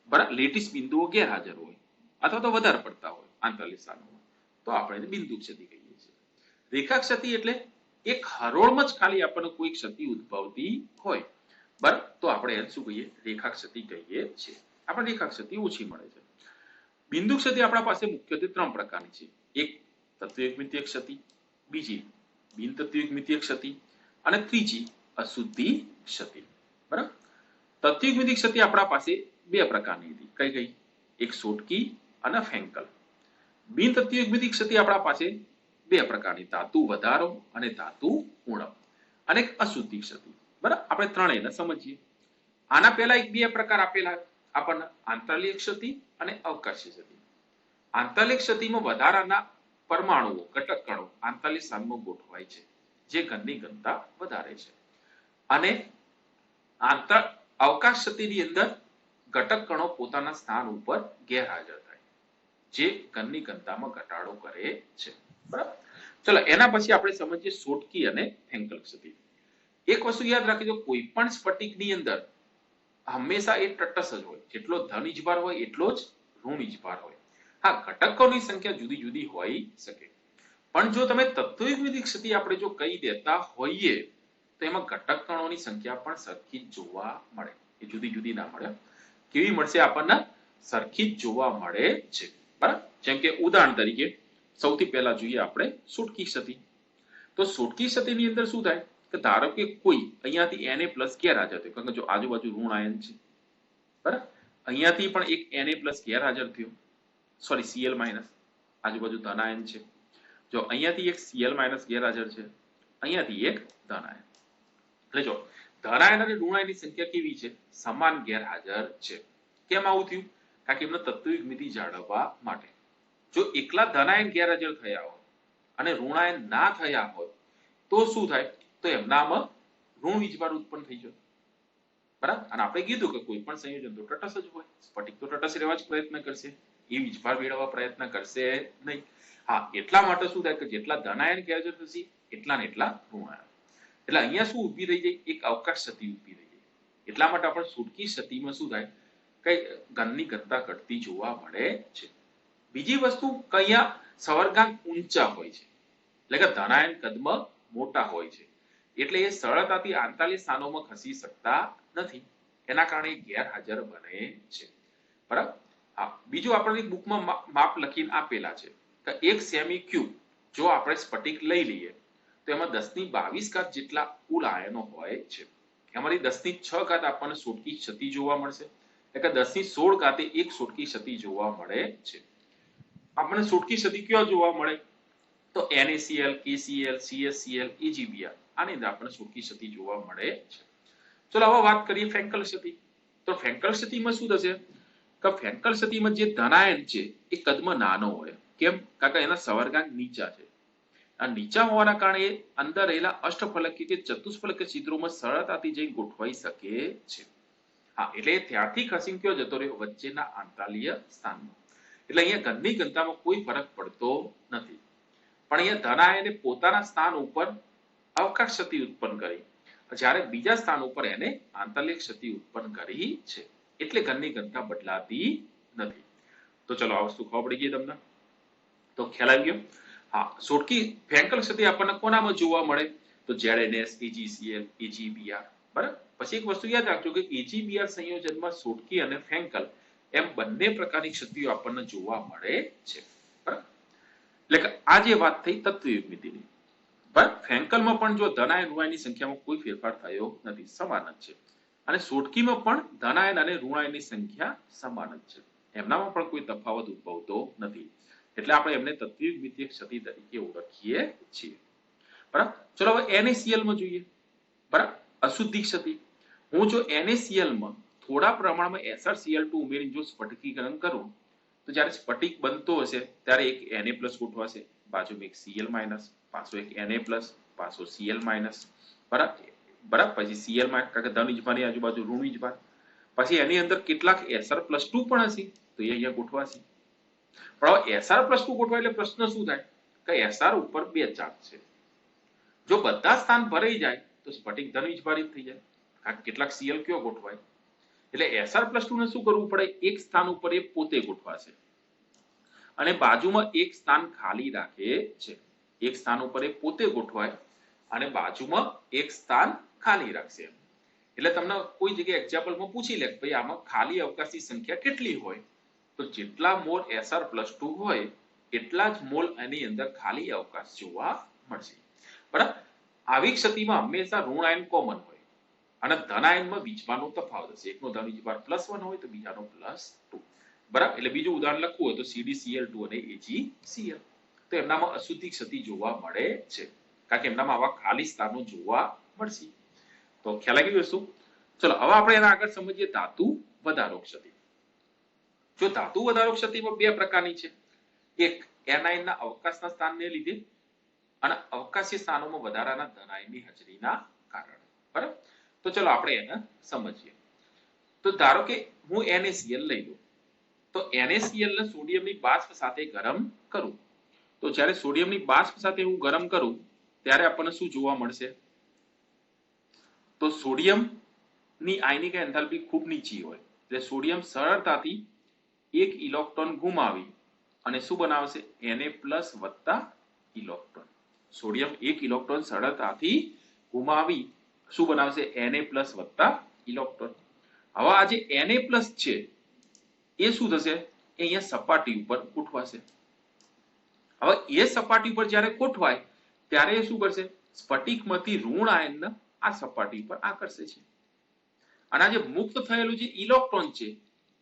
બરાબર લેટીસ બિંદુઓ ગેરહાજર હોય અથવા તો વધારે પડતા હોય આંતરલેખ સ્થાનોમાં, તો આપણે એને બિંદુ ક્ષતિ કહીએ છીએ. રેખા ક્ષતિ એટલે એક હરોળમાં જ ખાલી આપણને કોઈ ક્ષતિ ઉદ્ભવતી હોય, બરાબર, તો આપણે એને શું કહીએ? રેખા ક્ષતિ કહીએ છીએ. આપણે રેખા ક્ષતિ ઓછી મળે છે. બિંદુ ક્ષતિ આપણા પાસે મુખ્યત્વે 3 પ્રકારની છે. એક તત્વયુગ્મિતીય ક્ષતિ, બીજી બિન તત્વયુગ્મિતીય ક્ષતિ અને ત્રીજી અશુદ્ધિ ક્ષતિ. બરાબર, તત્વયુગ્મિતીય ક્ષતિ આપણા પાસે 2 પ્રકારની હતી. કઈ કઈ? એક સોટકી અને ફેન્કલ. બિન તત્વયુગ્મિતીય ક્ષતિ આપણા પાસે 2 પ્રકારની, ધાતુ વધારો અને ધાતુ ઉણપ. અને એક અશુદ્ધિ ક્ષતિ. બરાબર, આપણે ત્રણેયને સમજીએ. આના પહેલા એક 2 પ્રકાર આપેલા આપણને, આંતરલેખ ક્ષતિ અને અવકાશી ક્ષતિ. આંતરલેખ ક્ષતિમાં વધારાના પરમાણુઓ, ઘટક કણો આંતરલેખ સ્થાનમાં ગોઠવાય છે, જે ઘનની ઘનતા વધારે છે. અને અવકાશ ક્ષતિની અંદર ઘટક કણો પોતાના સ્થાન ઉપર ગેરહાજર થાય, જે ઘનની ઘનતામાં ઘટાડો કરે છે. બરાબર, ચલો એના પછી આપણે સમજીએ સોટકી અને ફેન્કલ ક્ષતિ. એક વસ્તુ યાદ રાખજો, કોઈ પણ સ્ફટિકની અંદર હંમેશા એ તટસ્થ જ હોય. જેટલો ધન ઈજભાર હોય એટલો જ ઋણ ઈજભાર હોય. હા, ઘટકોની સંખ્યા જુદી જુદી હોઈ શકે, પણ જો તમે તત્વયુગ્મિતીય ક્ષતિ આપણે જો કહી દેતા હોઈએ તો એમાં ઘટક કણોની સંખ્યા પણ સરખી જ જોવા મળે. એ જુદી જુદી ના મળે. કેવી મળશે આપણને? સરખી જ જોવા મળે છે. બરાબર, જેમ કે ઉદાહરણ તરીકે સૌથી પહેલા જોઈએ આપણે સોટકી ક્ષતિ. તો સોટકી ક્ષતિની અંદર શું થાય કે ધારો કે કોઈ અહીંયાથી Na+ ગેરહાજર થયો, કારણ કે જો આજુબાજુ ઋણ આયન છે. બરાબર, અહીંયાથી પણ એક Na+ ગેરહાજર થયો, સોરી Cl- આજુબાજુ ધન આયન છે. જો અહીંયાથી એક Cl- ગેરહાજર છે, અહીંયાથી એક ધન આયન. એટલે જો ધન આયન અને ઋણ આયનની સંખ્યા કેવી છે? સમાન ગેરહાજર છે. કેમ આવું થયું? કારણ કે એમને તત્વયુગ્મિતિ જાળવવા માટે. જો એકલા ધનાયન ગેરહાજર થયા હોય અને ઋણાયન ના થયા હોય તો શું થાય, તો એમનામાં ઋણ વીજભાર ઉત્પન્ન થઈ જાય. બરાબર. અને આપણે કીધું કે કોઈ પણ સંયોજન તો તટસ્થ જ હોય, સ્ફટિક તો તટસ્થ રહેવા જ પ્રયત્ન કરશે, એ વીજભાર મેળવવા પ્રયત્ન કરશે નહીં. હા, એટલા માટે શું થાય કે જેટલા ધનાયન ગેરહાજર થશે એટલા ને એટલા ઋણાયન. એટલે અહીંયા શું ઊભી રહી જાય, એક અવકાશ સ્થિતિ ઊભી રહી જાય. એટલા માટે આપણે છૂટકી સ્થિતિમાં શું થાય, કઈ ઘનની ઘનતા ઘટતી જોવા મળે છે. બીજી વસ્તુ કે અહીંયા સવર્ગાંક ઊંચા હોય છે, એટલે કે ધનાયન કદમાં મોટા હોય છે, એટલે એ સરળતાથી આંતરિક સ્થાનોમાં ખસી શકતા નથી, એના કારણે ગેરહાજર બને છે. બરાબર. હા, બીજું આપણે બુકમાં માપ લખીને આપેલા છે કે એક સેમી ક્યુબ જો આપણે સ્ફટિક લઈ લઈએ તો એમાં 1022 ઘાત જેટલા કુલ આયનો હોય છે. એમાંથી 10 ઘાત આપણને સોટકી ક્ષતિ જોવા મળશે, એટલે કે 1016 ઘાતે એક સોટકી ક્ષતિ જોવા મળે છે. આપણને સોટકી ક્ષતિ ક્યાં જોવા મળે, તો NaCl, KCl, CsCl, AgBr આની અંદર આપણને સોટકી ક્ષતિ જોવા મળે છે. ચલો હવે વાત કરીએ ફ્રેન્કલ ક્ષતિ. તો ફ્રેન્કલ ક્ષતિમાં શું થશે કે ફ્રેન્કલ ક્ષતિમાં જે ધનાયન છે એ કદમાં નાનો હોય. કેમ? કારણ કે એના સવર્ગાંક નીચા છે. આ નીચા હોવાના કારણે અંદર રહેલા અષ્ટફલકી કે ચતુષ્ફલકી છિદ્રોમાં સરળતાથી જઈ ગોઠવાઈ શકે છે. હા, એટલે ત્યાંથી ખસીને કયો જતો રહ્યો, વચ્ચેના આંતરિય સ્થાનમાં. એટલે અહીંયા ઘનની ઘનતામાં કોઈ ફરક પડતો નથી. પણ અહીંયા ધનાયને પોતાના સ્થાન ઉપર અવકાશ ક્ષતિ ઉત્પન્ન કરી, જ્યારે બીજા સ્થાન ઉપર એને આંતરિક ક્ષતિ ઉત્પન્ન કરી છે, એટલે ઘનની ઘનતા બદલાતી નથી. તો ચલો આ વસ્તુ ખબર પડી ગઈ તમને, તો ખ્યાલ આવી ગયો. હા, સોટકી ફ્રેન્કલ ક્ષતિ આપણને કોનામાં જોવા મળે, તો ZnS, AgCl, AgBr. બરાબર. પછી એક વસ્તુ યાદ રાખજો કે AgBr સંયોજનમાં સોટકી અને ફ્રેન્કલ એમ બંને પ્રકારની ક્ષતિઓ આપણને જોવા મળે છે. બરાબર. એટલે કે આ જે વાત થઈ તત્વયુગ્મિતિની, બરાબર. ફ્રેન્કલમાં પણ જો ધનાયન ઋણાયનની સંખ્યામાં કોઈ ફેરફાર થયો નથી, સમાન જ છે. અને સોટકીમાં પણ ધનાયન અને ઋણાયનની સંખ્યા સમાન જ છે, એમનામાં પણ કોઈ તફાવત ઉદ્ભવતો નથી. એટલે આપણે એમને તત્વયુગ્મિતીય ક્ષતિ તરીકે ઓળખીએ છીએ. બરાબર. ચલો હવે NaCl માં જોઈએ. બરાબર. અશુદ્ધિ ક્ષતિ. હું જો NaCl માં થોડા પ્રમાણમાં SrCl2 ઉમેરીને જો સ્ફટિકીકરણ કરું તો જ્યારે સ્ફટિક બનતો હશે ત્યારે એક Na+ ગોઠવાશે, બાજુમાં એક Cl-, પાછો એક Na+, પાછો Cl-. બરાબર. પછી Cl- કારણ કે ધન વીજભારની આજુબાજુ ઋણ વીજભાર, પછી એની અંદર કેટલાક Sr+2 પણ હશે તો એ અહીંયા ગોઠવાશે. પણ હવે Sr+2 ગોઠવાય એટલે પ્રશ્ન શું થાય કે Sr ઉપર 2 ચાર્જ છે. જો બધા સ્થાન ભરાઈ જાય તો સ્ફટિક ધન વીજભારિત થઈ જાય, કારણ કેટલાક Cl કયો ગોઠવાય, એટલે Sr+2 ને શું કરવું પડે, એક સ્થાન ઉપર એ પોતે ગોઠવાશે અને બાજુમાં એક સ્થાન ખાલી રાખે છે. એક સ્થાન ઉપર એ પોતે ગોઠવાય અને બાજુમાં એક સ્થાન ખાલી રાખશે. એટલે તમને કોઈ જગ્યાએ એક્ઝામ્પલમાં પૂછી લે કે ભાઈ આમાં ખાલી અવકાશની સંખ્યા કેટલી હોય, તો જેટલા મોલ Sr+2 હોય એટલા જ મોલ એની અંદર ખાલી અવકાશ જોવા મળશે. બરાબર. આવી ક્ષતિમાં હંમેશા ઋણાયન કોમન હોય અને ધનાયનમાં વીજભારનો તફાવત હશે, એકનો ધન વીજભાર +1 હોય તો બીજાનો +2. બરાબર. એટલે બીજું ઉદાહરણ લખવું હોય તો CdCl2 અને AgCl, તો એમનામાં અશુદ્ધિ ક્ષતિ જોવા મળે છે, કારણ કે એમનામાં આવા ખાલી સ્થાનો જોવા મળશે. તો ખ્યાલ આવી ગયો. ચલો હવે આપણે એના આગળ સમજીએ ધાતુ વધારો ક્ષતિ. જો ધાતુ વધારો ક્ષતિમાં 2 પ્રકારની છે, એક એનાયનના અવકાશના સ્થાનને લીધે અને અવકાશી સ્થાનોમાં વધારાના ધનાયનની હાજરીના કારણે. બરાબર. તો ચલો આપણે એને સમજીએ. તો ધારો કે હું NaCl લઈ લઉં, તો NaCl ને સોડિયમની બાષ્પ સાથે ગરમ કરું, તો જ્યારે સોડિયમની બાષ્પ સાથે હું ગરમ કરું ત્યારે આપણને શું જોવા મળશે, તો સોડિયમની આયનિક એન્થાલ્પી ખૂબ નીચી હોય, એટલે સોડિયમ સરળતાથી 1 ઇલેક્ટ્રોન ગુમાવી અને શું બનાવશે, Na+ + ઇલેક્ટ્રોન. સોડિયમ 1 ઇલેક્ટ્રોન સરળતાથી ગુમાવી શું બનાવશે, Na+ + ઇલેક્ટ્રોન. હવે આ જે Na+ છે એ શું થશે, એ અહીંયા સપાટી ઉપર ગોઠવાશે. હવે એ સપાટી ઉપર જ્યારે ગોઠવાય ત્યારે એ શું કરશે, સ્ફટિકમાંથી ઋણ આયન આ સપાટી પર આકર્ષે છે અને આ જે મુક્ત થયેલું જે ઇલેક્ટ્રોન છે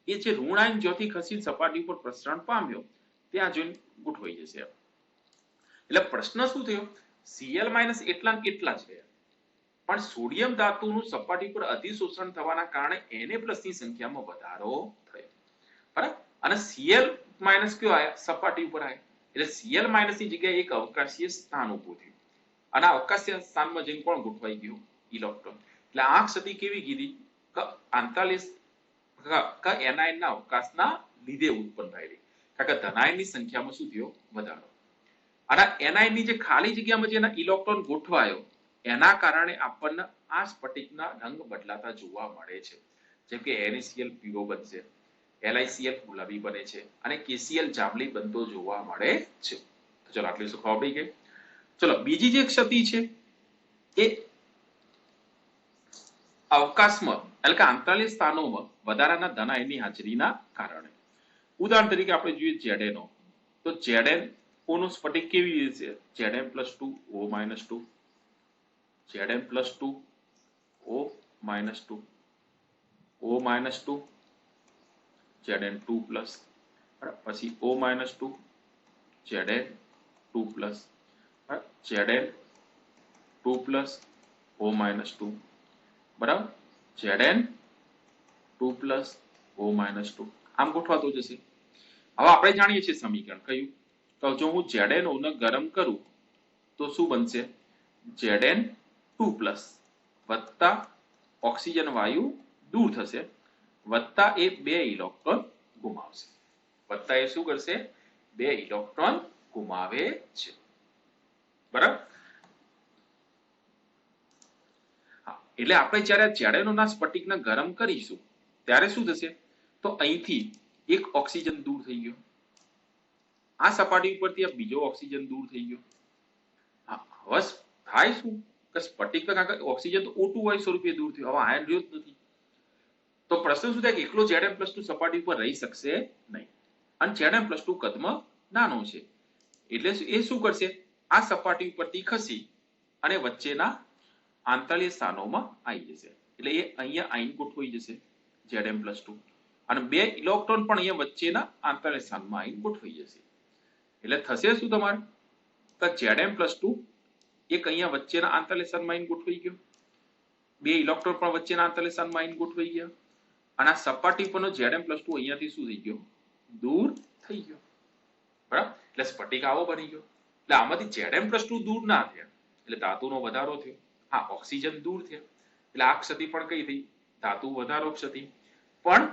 એ જે ઋણ આયન જ્યાંથી ખસીને સપાટી ઉપર પ્રસરણ પામ્યો ત્યાં જઈને ગોઠવાઈ જશે. એટલે પ્રશ્ન શું થયો, Cl- એટલા કેટલા જ રહ્યા, પણ સોડિયમ ધાતુનું સપાટી પર અધિશોષણ થવાના કારણે Na+ ની સંખ્યામાં વધારો થયો. બરાબર. અને Cl माइनस क्यों आया सपाटी पर आया એટલે Cl માઇનસ ની જગ્યાએ એક અવકાશીય સ્થાન ઊભું થયું અને અવકાશીય સ્થાનમાં જઈને કોણ ગોઠવાઈ ગયું ઇલેક્ટ્રોન એટલે આ ક્ષતિ કેવી કીધી કે 48 એનાયન ના અવકાશના લીધે ઉત્પન્ન થયેલી કારણ કે ધનાયનની સંખ્યામાં શું થયો વધારો અને એનાયન ની જે ખાલી જગ્યામાં જે ઇલેક્ટ્રોન ગોઠવાયો એના કારણે આપણને આ સ્ફટિકના રંગ બદલાતા જોવા મળે છે જેમ કે NaCl પીળો બનશે LiCl ગુલાબી બને છે અને KCl જાંબલી બનતો જોવા મળે છે તો ચલો આટલી શું ખબર પડી ગઈ ચલો બીજી જે ક્ષતિ છે એ અવકાશમાં એટલે કે આંતરિક સ્થાનોમાં વધારાના ધનાયનની હાજરીના કારણે ઉદાહરણ તરીકે આપણે જોઈએ ZnO તો ZnO નું સ્ફટિક કેવી રીતે છે Zn+2 O-2 Zn+2 O-2 O-2 Zn2 plus પછી O-2 Zn2 plus Zn2 plus O-2 બરાબર Zn2 પ્લસ O-2 આમ ગોઠવાતો જશે હવે આપણે જાણીએ છીએ સમીકરણ કયું તો જો હું Zno ને ગરમ કરું તો શું બનશે Zn2 પ્લસ વત્તા ઓક્સિજન વાયુ દૂર થશે વત્તા એ 2 ઇલેક્ટ્રોન ગુમાવશે વત્તા એ શું કરશે 2 ઇલેક્ટ્રોન ગુમાવે છે બરાબર હા એટલે આપણે જ્યારે Zno ના સ્ફટિકને ગરમ કરીશું ત્યારે શું થશે તો અહીંથી એક ઓક્સિજન દૂર થઈ ગયો આ સપાટી ઉપરથી આ બીજો ઓક્સિજન દૂર થઈ ગયો હા હવે થાય શું કે સ્ફટિક ઓક્સિજન તો O2 વાયુ સ્વરૂપે દૂર થયો હવે આયન રહ્યો જ નથી તો પ્રશ્ન શું થાય કે એકલો Zn+2 સપાટી ઉપર રહી શકશે નહીં અને Zn+2 કદમાં નાનો છે એટલે એ શું કરશે આ સપાટી ઉપરથી ખસી અને વચ્ચેના આંતરિક સ્થાનોમાં આવી જશે એટલે એ અહીંયા આયન ગોઠવાઈ જશે Zn+2 અને 2 ઇલેક્ટ્રોન પણ અહીંયા વચ્ચેના આંતરિક સ્થાનમાં આયન ગોઠવાઈ જશે એટલે થશે શું તમારે તો Zn+2 એક અહીંયા વચ્ચેના આંતરિક સ્થાનમાં આયન ગોઠવાઈ ગયો 2 ઇલેક્ટ્રોન પણ વચ્ચેના આંતરિક સ્થાનમાં આયન ગોઠવાઈ ગયા અને આ સપાટી પરનો Zn+2 અહીંયાથી શું થઈ ગયો દૂર થઈ ગયો બરાબર એટલે સ્ફટિક આવો બની ગયો એટલે આમાંથી Zn+2 દૂર ના થયા એટલે ધાતુનો વધારો થયો હા ઓક્સિજન દૂર થયા એટલે આ ક્ષતિ પણ કઈ થઈ ધાતુ વધારો ક્ષતિ પણ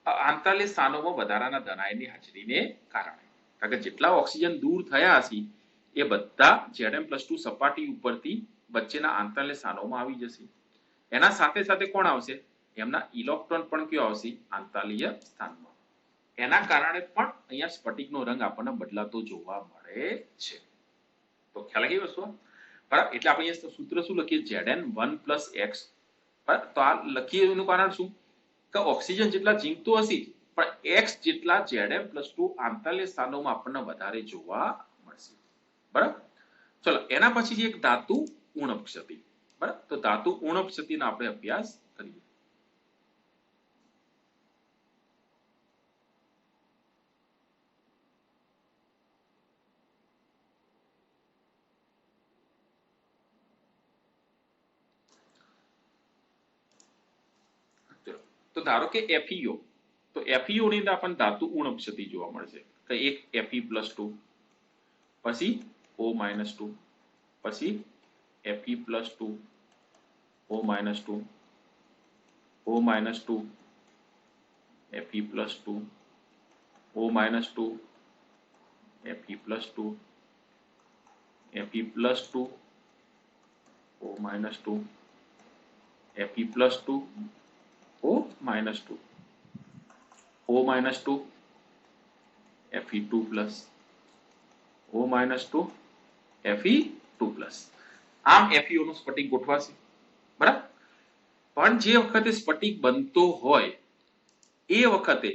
આંતરિક સ્થાનોમાં વધારાના ધનાયનની હાજરીને કારણે કારણ કે જેટલા ઓક્સિજન દૂર થયા હશે એ બધા Zn+2 સપાટી ઉપરથી વચ્ચેના આંતરિક સ્થાનોમાં આવી જશે એના સાથે સાથે કોણ આવશે એમના ઇલેક્ટ્રોન પણ કયો આવશે આંતરિક સ્થાનમાં એના કારણે પણ અહીંયા સ્ફટિકનો રંગ આપણને બદલાતો જોવા મળે છે તો ખ્યાલ આવી વસ્તુ બરાબર એટલે આપણે અહીંયા સૂત્ર શું લખીએ Zn1+x તો આ લખીએ એનું કારણ શું કે ઓક્સિજન જેટલા જીવતો હશે પણ x જેટલા Zn+2 આંતરિક સ્થાનોમાં આપણને વધારે જોવા મળશે બરાબર ચલો એના પછી એક ધાતુ ઉણપ ક્ષતિ બરાબર તો ધાતુ ઉણપ ક્ષતિનો આપણે અભ્યાસ કરીએ તો ધારો કે FeO તો FeO ની અંદર આપણને ધાતુ ઉણપ ક્ષતિ જોવા મળશે કે એક Fe+2 પછી O-2 પછી Fe+2 O-2 O-2 Fe+2 O-2 Fe+2 Fe+2 O-2 Fe+2 O-2 O-2 Fe2 plus O-2 Fe2 આમ FeO નું સ્ફટિક ગોઠવાશે બરાબર પણ જે વખતે સ્ફટિક બનતો હોય એ વખતે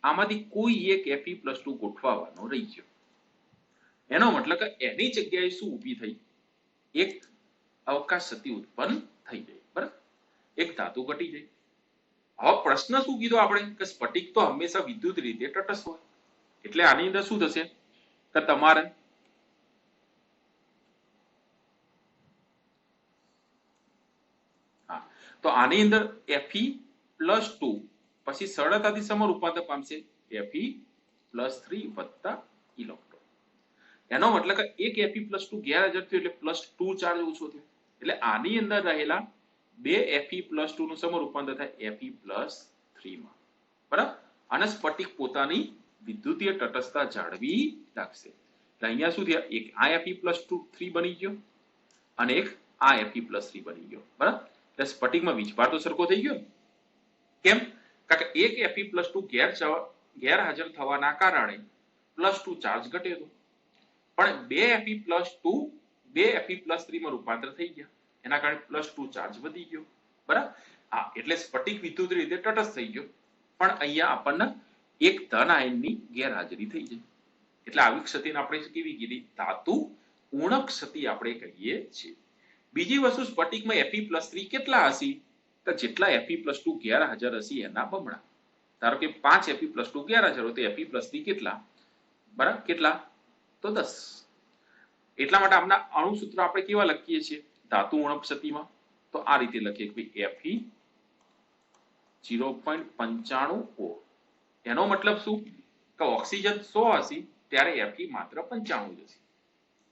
આમાંથી કોઈ એક Fe+2 ગોઠવવાનો રહી ગયો એનો મતલબ કે એની જગ્યાએ શું ઊભી થઈ એક અવકાશ સ્થિતિ ઉત્પન્ન થઈ ગઈ બરાબર એક ધાતુ ઘટી ગઈ હવે પ્રશ્ન શું કીધો આપણે કે સ્ફટિક તો હંમેશા વિદ્યુત રીતે તટસ્થ હોય એટલે આની અંદર શું થશે કે તમારે તો આની અંદર Fe+2 પછી સરળતાથી સમરૂપાંતર પામશે Fe2 +3 વત્તા ઇલેક્ટ્રોન. એનો મતલબ કે એક Fe+2 ગેરહાજર થયું એટલે +2 ચાર્જ ઓછો થયો. એટલે આની અંદર રહેલા બે Fe+2 નું સમરૂપાંતર થાય Fe+3 માં. બરાબર? અને સ્ફટિક પોતાની વિદ્યુતીય તટસ્થતા જાળવી રાખશે. એટલે અહીંયા શું થયા? એક આ Fe+3 બની ગયો અને એક આ Fe+3 બની ગયો. બરાબર? એટલે સ્ફટિકમાં વીજભાર તો સરખો થઈ ગયો. કેમ? કારણ કે એક Fe+2 ગેરહાજર થવાના કારણે +2 ચાર્જ ઘટે હતો. પણ બે Fe+3 માં રૂપાંતર થઈ ગયા. એના કારણે +2 ચાર્જ વધી ગયો. બરાબર? હા, એટલે સ્ફટિક વિદ્યુત રીતે તટસ્થ થઈ ગયો. પણ અહીંયા આપણને એક ધન આયનની ગેરહાજરી થઈ જાય. એટલે આવી ક્ષતિને આપણે કેવી કીધી? ધાતુ ઉણક ક્ષતિ આપણે કહીએ છીએ. બીજી વસ્તુ, સ્ફટિકમાં Fe+3 કેટલા હશે? તો જેટલા Fe+2 ગેરહાજર હશે એના બમણા. ધારો કે 5 Fe+2 ગેરહાજર હોય તો Fe+3 કેટલા? બરાબર? કેટલા? તો 10. એટલા માટે આમના અણુ સૂત્ર આપણે કેવા લખીએ છીએ ધાતુ ઉણપ ક્ષતિમાં? તો આ રીતે લખીએ કે Fe 0.95 O. એનો મતલબ શું? કે ઓક્સિજન 100 હશે ત્યારે Fe માત્ર 95 જ હશે.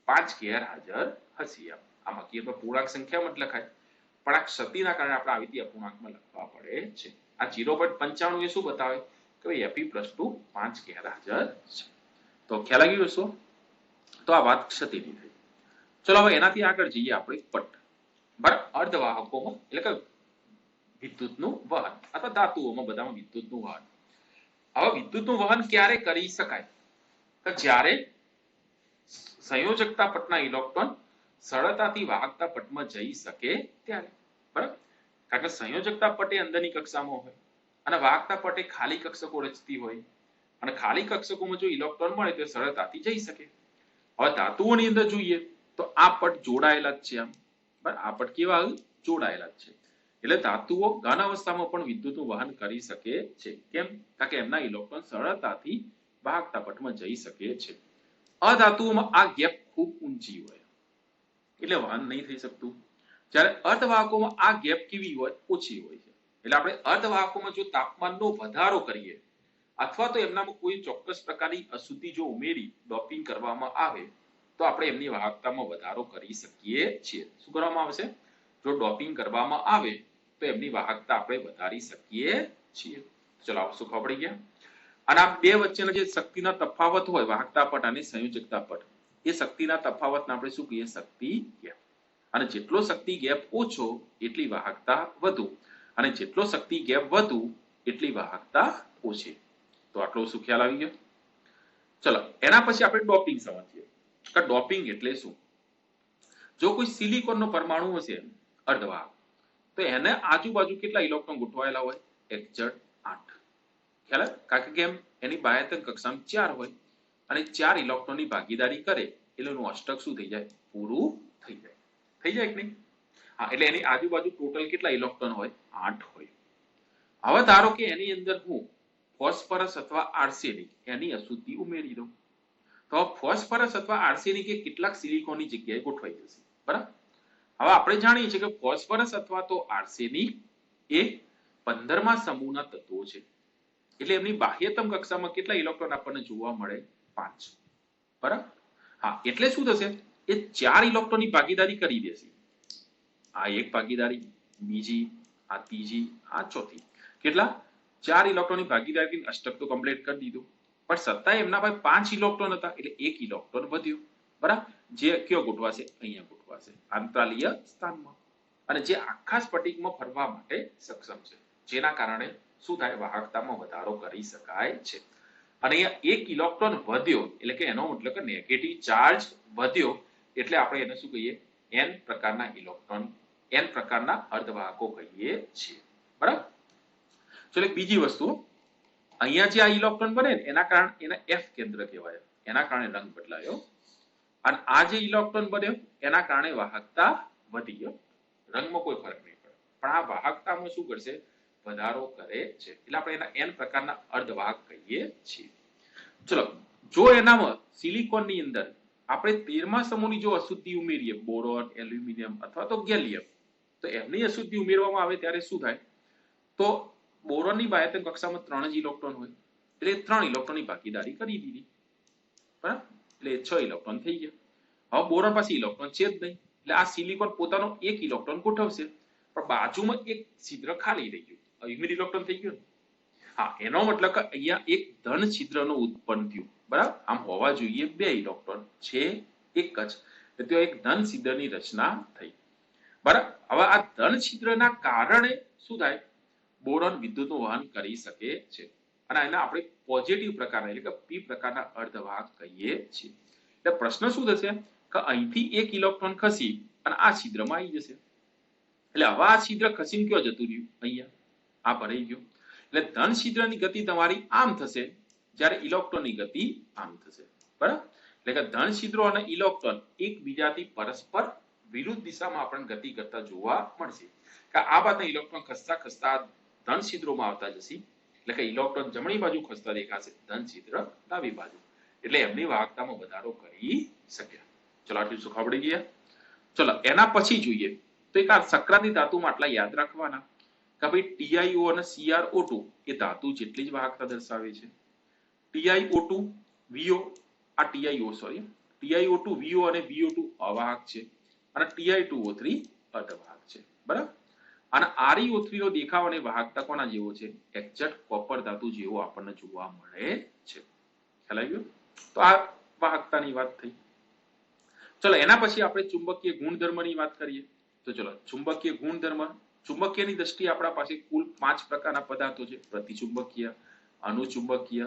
5 ગેરહાજર હશે. આમાં કે પૂર્ણાંક સંખ્યામાં જ લખાય, પણ આ ક્ષતિના કારણે આપણે આવી રીતે અપૂર્ણાંકમાં લખવા પડે છે. આ 0.95 એ શું બતાવે? કે Fe+2 5 ગેરહાજર છે. તો ખ્યાલ આવી ગયો? તો આ વાત ક્ષતિની થઈ. ચલો હવે એનાથી આગળ જઈએ આપણે પટ. બરાબર? અર્ધવાહકોમાં એટલે કે વિદ્યુતનું વહન અથવા ધાતુઓમાં બધામાં વિદ્યુતનું વહન. હવે વિદ્યુતનું વહન ક્યારે કરી શકાય? કે જ્યારે સંયોજકતા પટના ઇલેક્ટ્રોન સરળતાથી વાહકતા પટમાં જઈ શકે ત્યારે. બરાબર? કારણ કે સંયોજકતા પટ એ અંદરની કક્ષામાં હોય અને વાહકતા પટ એ ખાલી કક્ષકો રચતી હોય, અને ખાલી કક્ષકોમાં જો ઇલેક્ટ્રોન મળે તો સરળતાથી જઈ શકે. હવે ધાતુઓની અંદર જોઈએ તો આ પટ જોડાયેલા જ છે. આમ બરાબર? આ પટ કેવા જોડાયેલા જ છે. એટલે ધાતુઓ ઘન અવસ્થામાં પણ વિદ્યુતનું વહન કરી શકે છે. કેમ? કારણ કે એમના ઇલેક્ટ્રોન સરળતાથી વાહકતા પટમાં જઈ શકે છે. અધાતુઓમાં આ ગેપ ખૂબ ઊંચી હોય એટલે વહન નહીં થઈ શકતું. જ્યારે અર્ધવાહકોમાં આ ગેપ કેવી હોય? ઓછી હોય છે. એટલે આપણે અર્ધવાહકોમાં જો તાપમાનનો વધારો કરીએ અથવા તો એમનામાં કોઈ ચોક્કસ પ્રકારની અશુદ્ધિ જો ઉમેરી ડોપિંગ કરવામાં આવે તો આપણે એમની વાહકતામાં વધારો કરી શકીએ છીએ. શું કરવામાં આવશે? જો ડોપિંગ કરવામાં આવે તો એમની વાહકતા આપણે વધારી શકીએ છીએ. ચલો શું ખબર પડી ગયા? અને આ બે વચ્ચેનો જે શક્તિના તફાવત હોય વાહકતા પટ અને સંયોજકતા પટ, એ શક્તિના તફાવતને આપણે શું કહીએ? શક્તિ ગેપ. અને જેટલો શક્તિ ગેપ ઓછો એટલી વાહકતા વધુ, અને જેટલો શક્તિ ગેપ વધુ એટલી વાહકતા ઓછી. તો આટલો શું ખ્યાલ આવી ગયો? ચલો એના પછી આપણે ડોપિંગ સમજીએ કે ડોપિંગ એટલે શું. જો કોઈ સિલિકોનનો પરમાણુ હશે અર્ધવાહક, તો એને આજુબાજુ કેટલા ઇલેક્ટ્રોન ગોઠવાયેલા હોય? એક્ઝેક્ટ 8. ખ્યાલ? કારણ કે કેમ? એની બાહ્યતમ કક્ષામાં 4 હોય અને 4 ઇલેક્ટ્રોનની ભાગીદારી કરે એટલે એનું અષ્ટક શું થઈ જાય? પૂરું થઈ જાય. થઈ જાય કે નહીં? હા, એટલે એની આજુબાજુ ટોટલ કેટલા ઇલેક્ટ્રોન હોય? 8 હોય. હવે ધારો કે એની અંદર હું ફોસ્ફરસ અથવા આર્સેનિક એની અશુદ્ધિ ઉમેરી દઉં, તો ફોસ્ફરસ અથવા આર્સેનિક એ કેટલાક સિલિકોનની જગ્યાએ ગોઠવાઈ જશે. બરાબર? હવે આપણે જાણીએ છીએ કે ફોસ્ફરસ અથવા તો આર્સેનિક એ 15મા સમૂહના તત્વો છે. એટલે એમની બાહ્યતમ કક્ષામાં કેટલા ઇલેક્ટ્રોન આપણને જોવા મળે? 5. બરાબર? હા, એટલે શું થશે? એ 4 ઇલેક્ટ્રોનની ભાગીદારી કરી દેશે. આ એક ભાગીદારી, બીજી, આ ત્રીજી, આ ચોથી. કેટલા? 4 ઇલેક્ટ્રોનની ભાગીદારી કરીને અષ્ટક તો કમ્પ્લીટ કરી દીધું. પણ છતાંય એમના પાસે 5 ઇલેક્ટ્રોન હતા એટલે 1 ઇલેક્ટ્રોન વધ્યો. બરાબર? જે કયો ગોઠવાશે? અહીંયા ગોઠવાશે, આંતરાલીય સ્થાનમાં. અને જે આખા સ્ફટિકમાં ફરવા માટે સક્ષમ છે, જેના કારણે શું થાય? વાહકતામાં વધારો કરી શકાય છે. અને અહીંયા 1 ઇલેક્ટ્રોન વધ્યો એટલે કે એનો મતલબ કે નેગેટિવ ચાર્જ વધ્યો એટલે આપણે એને શું કહીએ? n પ્રકારના ઇલેક્ટ્રોન, n પ્રકારના અર્ધવાહકો કહીએ છીએ. બરાબર? ચલો બીજી વસ્તુ, અહીંયા જે આ ઇલેક્ટ્રોન બને એના કારણે એને F કેન્દ્ર કહેવાય. એના કારણે રંગ બદલાયો. અને આ જે ઇલેક્ટ્રોન બન્યો એના કારણે વાહકતા વધી ગયો. રંગમાં કોઈ ફરક નહીં પડે, પણ આ વાહકતામાં શું કરશે? વધારો કરે છે. એટલે આપણે એના n પ્રકારના અર્ધવાહક કહીએ છીએ. ચલો જો એનામાં સિલિકોનની અંદર આપણે 13મા સમૂહની જો અશુદ્ધિ ઉમેરીએ, બોરોન, એલ્યુમિનિયમ અથવા તો ગેલિયમ, તો એમની અશુદ્ધિ ઉમેરવામાં આવે ત્યારે શું થાય? તો બોરોનની બાહ્યતમ કક્ષામાં 3 જ ઇલેક્ટ્રોન હોય એટલે 3 ઇલેક્ટ્રોનની ભાગીદારી કરી દીધી, બરાબર? એટલે 6 ઇલેક્ટ્રોન થઈ ગયા. હવે બોરોન પાસે ઇલેક્ટ્રોન છે જ નહીં, એટલે આ સિલિકોન પોતાનો એક ઇલેક્ટ્રોન ગોઠવશે, પણ બાજુમાં એક છિદ્ર ખાલી રહી ગયું, અયુગ્મિત ઇલેક્ટ્રોન થઈ ગયું. હા, એનો મતલબ કે અહીંયા એક ધન છિદ્રનું ઉત્પન્ન થયું, બરાબર? આમ હોવા જોઈએ 2 ઇલેક્ટ્રોન, છે એક જ, એટલે એક ધન છિદ્રની રચના થઈ, બરાબર? હવે આ ધન છિદ્રના કારણે શું થાય? બોરોન વિદ્યુતનું વહન કરી શકે છે, અને એને આપણે પોઝિટિવ પ્રકારના એટલે કે પી પ્રકારના અર્ધવાહક કહીએ છીએ. એટલે પ્રશ્ન શું થશે કે અહીંથી એક ઇલેક્ટ્રોન ખસી અને આ છિદ્રમાં આવી જશે, એટલે હવે આ છિદ્ર ખસીને ક્યાં જતું રહ્યું? અહીંયા આ ભરાઈ ગયું. એટલે ધન છિદ્રની ગતિ તમારી આમ થશે, જ્યારે ઇલેક્ટ્રોનની ગતિ આમ થશે, બરાબર? એટલે કે ધન છિદ્રો અને ઇલેક્ટ્રોન એકબીજાથી પરસ્પર વિરુદ્ધ દિશામાં આપણને ગતિ કરતા જોવા મળશે. કે આ બાજુના ઇલેક્ટ્રોન ખસતા ખસતા ધન છિદ્રોમાં આવતા જશે, એટલે કે ઇલેક્ટ્રોન જમણી બાજુ ખસતા દેખાશે, ધન છિદ્ર ડાબી બાજુ, એટલે એમની વાહકતામાં વધારો કરી શકે. ચલો આટલું સુખા પડી ગયા. ચલો એના પછી જોઈએ તો એક આ સક્રાંતિ ધાતુમાં આટલા યાદ રાખવાના કે ભાઈ TiO અને CrO2 એ ધાતુ જેટલી જ વાહકતા દર્શાવે છે. TiO2 VO, આ TiO2 VO અને VO2 અવાહક છે, અને Ti2O3 અર્ધવાહક છે, બરાબર? અને ReO3 નો દેખાવ અને વાહકતા કોના જેવો છે? એક્ઝેક્ટ કોપર ધાતુ જેવો આપણને જોવા મળે છે. ખ્યાલ આવી ગયો? તો આ વાહકતાની વાત થઈ. ચલો એના પછી આપણે ચુંબકીય ગુણધર્મની વાત કરીએ. તો ચલો ચુંબકીય ગુણધર્મ, ચુંબકીયની દ્રષ્ટિએ આપણા પાસે કુલ 5 પ્રકારના પદાર્થો છે: પ્રતિચુંબકીય, અનુચુંબકીય,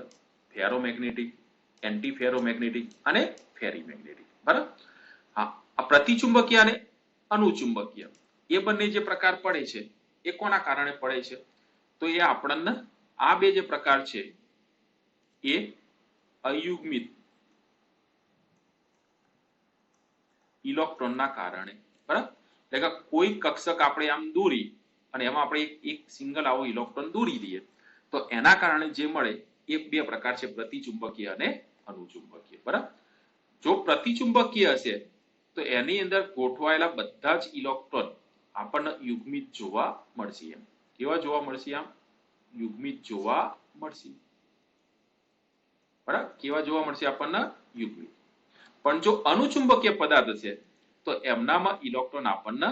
ફેરોમેગ્નેટિક, એન્ટીફેરોમેગ્નેટિક અને ફેરીમેગ્નેટિક, બરાબર? હા, આ પ્રતિચુંબકીય અને અનુચુંબકીય એ બંને જે પ્રકાર પડે છે એ કોના કારણે પડે છે? તો એ આપણને આ બે જે પ્રકાર છે એ અયુગ્મિત ઇલેક્ટ્રોનના કારણે, બરાબર? એટલે કે કોઈ કક્ષક આપણે આમ દોરી અને એમાં આપણે એક સિંગલ આવો ઇલેક્ટ્રોન દોરી દઈએ તો એના કારણે જે મળે એ બે પ્રકાર છે: પ્રતિચુંબકીય અને અનુચુંબકીય, બરાબર? જો પ્રતિચુંબકીય હશે તો એની અંદર ગોઠવાયેલા બધા જ ઇલેક્ટ્રોન આપણને યુગ્મિત જોવા મળશે. એમ કેવા જોવા મળશે? આમ યુગ્મિત જોવા મળશે, બરાબર? કેવા જોવા મળશે આપણને? યુગ્મિત. પણ જો અનુચુંબકીય પદાર્થ છે તો એમનામાં ઇલેક્ટ્રોન આપણને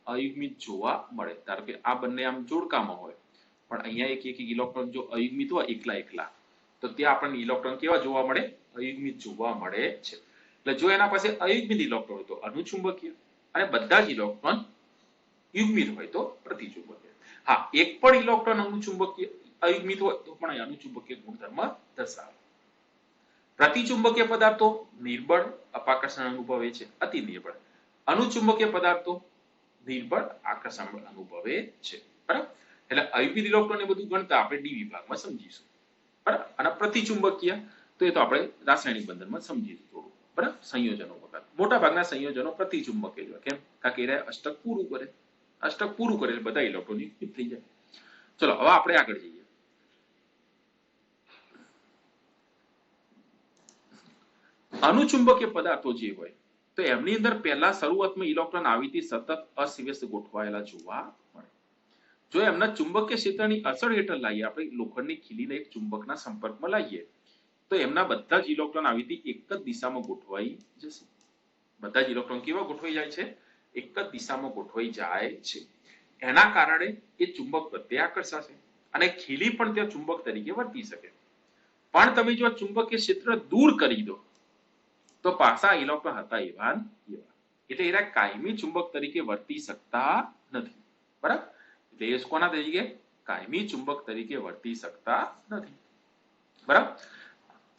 અયુગ્મિત જોવા મળે. ધારો કે આ બંને આમ જોડકામાં હોય પણ અહીંયા એક એક ઇલેક્ટ્રોન જો અયુગ્મિત હોય એકલા એકલા, તો ત્યાં આપણને ઇલેક્ટ્રોન કેવા જોવા મળે? અયુગ્મિત જોવા મળે છે. એટલે જો એના પાસે અયુગ્મિત ઇલેક્ટ્રોન હોય તો અનુચુંબકીય, અને બધા જ ઇલેક્ટ્રોન યુગ્મિત હોય તો પ્રતિચુંબકીય. હા, એક પણ ઇલેક્ટ્રોન અનુચુંબકીય અયુગ્મિત હોય તો પણ અનુચુંબકીય ગુણધર્મ દર્શાવે. પ્રતિચુંબકીય પદાર્થો નિર્બળ અપાકર્ષણ અનુભવે છે, અતિ નિર્બળ. અનુચુંબકીય પદાર્થો નિર્બળ આકર્ષણ અનુભવે છે, બરાબર? એટલે અયુગ્મિત ઇલેક્ટ્રોન એ બધું ગણતા આપણે ડી વિભાગમાં સમજીશું, બરાબર? અને પ્રતિચુંબકીય તો એ તો આપણે રાસાયણિક બંધનમાં સમજીશું થોડું, બરાબર? સંયોજનો વગર મોટા ભાગના સંયોજનો પ્રતિચુંબકીય હોય. કેમ? કારણ કે એ અષ્ટક પૂરું કરે, અષ્ટક પૂરું કરે એટલે બધા ઇલેક્ટ્રોન યુગ્મિત થઈ જાય. ચલો હવે આપણે આગળ જઈએ. અનુચુંબકીય પદાર્થો જે હોય તો એમની અંદર પહેલા શરૂઆતમાં ઇલેક્ટ્રોન આવીથી સતત અસ્તવ્યસ્ત ગોઠવાયેલા જોવા મળે. જો એમના ચુંબકીય ક્ષેત્રની અસર હેઠળ લાવીએ, આપણે લોખંડની ખીલીને એક ચુંબકના સંપર્કમાં લાવીએ તો એમના બધા જ ઇલેક્ટ્રોન આવીથી એક જ દિશામાં ગોઠવાઈ જશે. બધા જ ઇલેક્ટ્રોન કેવા ગોઠવાઈ જાય છે? એક જ દિશામાં ગોઠવાઈ જાય છે. એના કારણે એ ચુંબક પ્રત્યે આકર્ષાશે અને ખીલી પણ ત્યાં ચુંબક તરીકે વર્તી શકે. પણ તમે જો ચુંબકીય ક્ષેત્ર દૂર કરી દો તો પાછા ઇલેક્ટ્રોન હતા એવા એટલે એના કાયમી ચુંબક તરીકે વર્તી શકતા નથી, બરાબર? એટલે એ કોના તરીકે? કાયમી ચુંબક તરીકે વર્તી શકતા નથી, બરાબર?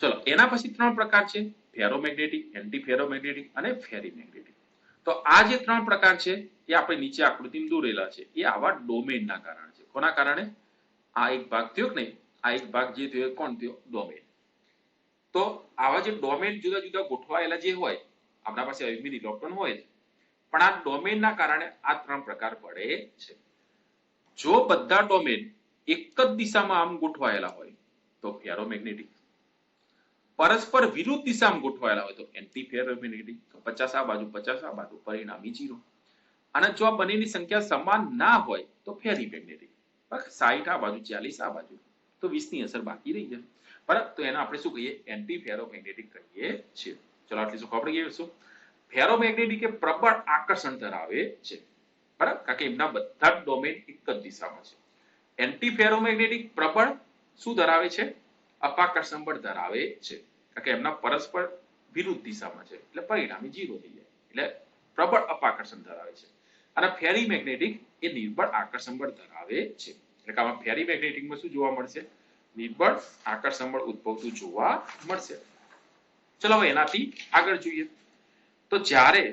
ચલો એના પછી 3 પ્રકાર છે: ફેરોમેગ્નેટિક, એન્ટીફેરોમેગ્નેટિક અને ફેરીમેગ્નેટિક. તો આ જે 3 પ્રકાર છે એ આપણે નીચે આકૃતિમાં દોરેલા છે. એ આવા ડોમેનના કારણે છે. કોના કારણે? આ એક ભાગ થયો કે નહીં, આ એક ભાગ જે થયો કોણ થયો? ડોમેન. તો આવા જે ડોમેન જુદા જુદા ગોઠવાયેલા જે હોય, આપણા પાસે અયુગ્મિત ઇલેક્ટ્રોન હોય પણ આ ડોમેનના કારણે આ 3 પ્રકાર પડે છે. જો બધા ડોમેન એક જ દિશામાં આમ ગોઠવાયેલા હોય તો ફેરોમેગ્નેટિક, પરસ્પર વિરુદ્ધ દિશામાં ગોઠવાયેલા હોય તો એન્ટીફેરોમેગ્નેટિક. તો 50 આ બાજુ 50 આ બાજુ, પરિણામી 0. અને જો આ બંનેની સંખ્યા સમાન ના હોય તો ફેરીમેગ્નેટિક, 60 આ બાજુ 40 આ બાજુ, તો 20 ની અસર બાકી રહી જાય. બરાબર, તો એને આપણે શું કહીએ, એન્ટી ફેરોમેગ્નેટિક કહીએ છીએ. ચલો આટલી શું ખબર પડી ગઈ. શું ફેરોમેગ્નેટિક એ પ્રબળ આકર્ષણ ધરાવે છે, બરાબર, કારણ કે એમના બધા જ ડોમેન એક જ દિશામાં છે. એન્ટી ફેરોમેગ્નેટિક પ્રબળ શું ધરાવે છે, અપાકર્ષણ બળ ધરાવે છે, કારણ કે એમના પરસ્પર વિરુદ્ધ દિશામાં છે, એટલે પરિણામી 0 થઈ જાય, એટલે પ્રબળ અપાકર્ષણ ધરાવે છે. અને ફેરીમેગ્નેટિક એ નિર્બળ આકર્ષણ બળ ધરાવે છે, એટલે કે આમાં ફેરીમેગ્નેટિકમાં શું જોવા મળશે, નિર્બળ આકર્ષણ બળ ઉદ્ભવતું જોવા મળશે. ચલો હવે એનાથી આગળ જોઈએ. તો જ્યારે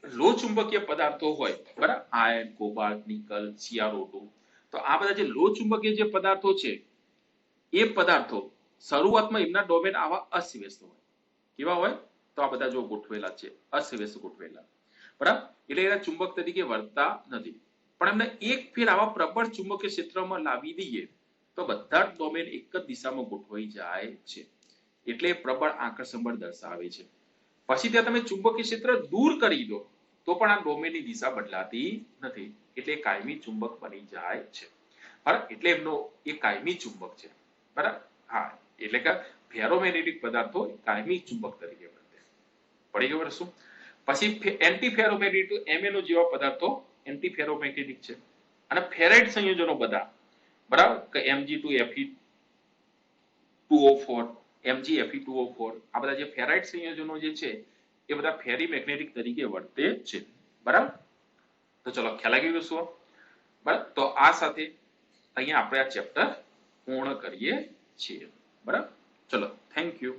લો ચુંબકીય પદાર્થો હોય, બરાબર, આયર્ન, કોબાલ્ટ, નિકલ, CrO2, તો આ બધા જે લો ચુંબકીય જે પદાર્થો છે એ પદાર્થો શરૂઆતમાં એમના ડોમેન આવા અસ્તવ્યસ્ત હોય. કેવા હોય, તો આ બધા જો ગોઠવેલા છે, અસ્તવ્યસ્ત ગોઠવેલા, બરાબર, એટલે એના ચુંબક તરીકે વર્તતા નથી. પણ એમને એક ફેર આવા પ્રબળ ચુંબકીય ક્ષેત્રમાં લાવી દઈએ તો બધા જ ડોમેન એક જ દિશામાં ગોઠવાઈ જાય છે, એટલે પ્રબળ આકર્ષણ બળ દર્શાવે છે. પછી ત્યાં તમે ચુંબકીય ક્ષેત્ર દૂર કરી દો તો પણ આ ડોમેનની દિશા બદલાતી નથી, એટલે કાયમી ચુંબક બની જાય છે, બરાબર, એટલે એમનો એ કાયમી ચુંબક છે, બરાબર. હા, એટલે કે ફેરોમેગ્નેટિક પદાર્થો કાયમી ચુંબક તરીકે વર્તે. પડી ગયું શું? પછી એન્ટી ફેરોમેગ્નેટિક MnO જેવા પદાર્થો એન્ટી ફેરોમેગ્નેટિક છે. અને ફેરાઇટ સંયોજનો બધા, બરાબર, કે Mg2Fe2O4, Mgfe2O4, આ બધા જે ફેરાઇટ સંયોજનો જે છે એ બધા ફેરીમેગ્નેટિક તરીકે વર્તે છે, બરાબર. તો ચલો ખ્યાલ આવી ગયો શું, બરાબર. તો આ સાથે અહીંયા આપણે આ ચેપ્ટર પૂર્ણ કરીએ છીએ, બરાબર. ચલો, થેન્ક યુ.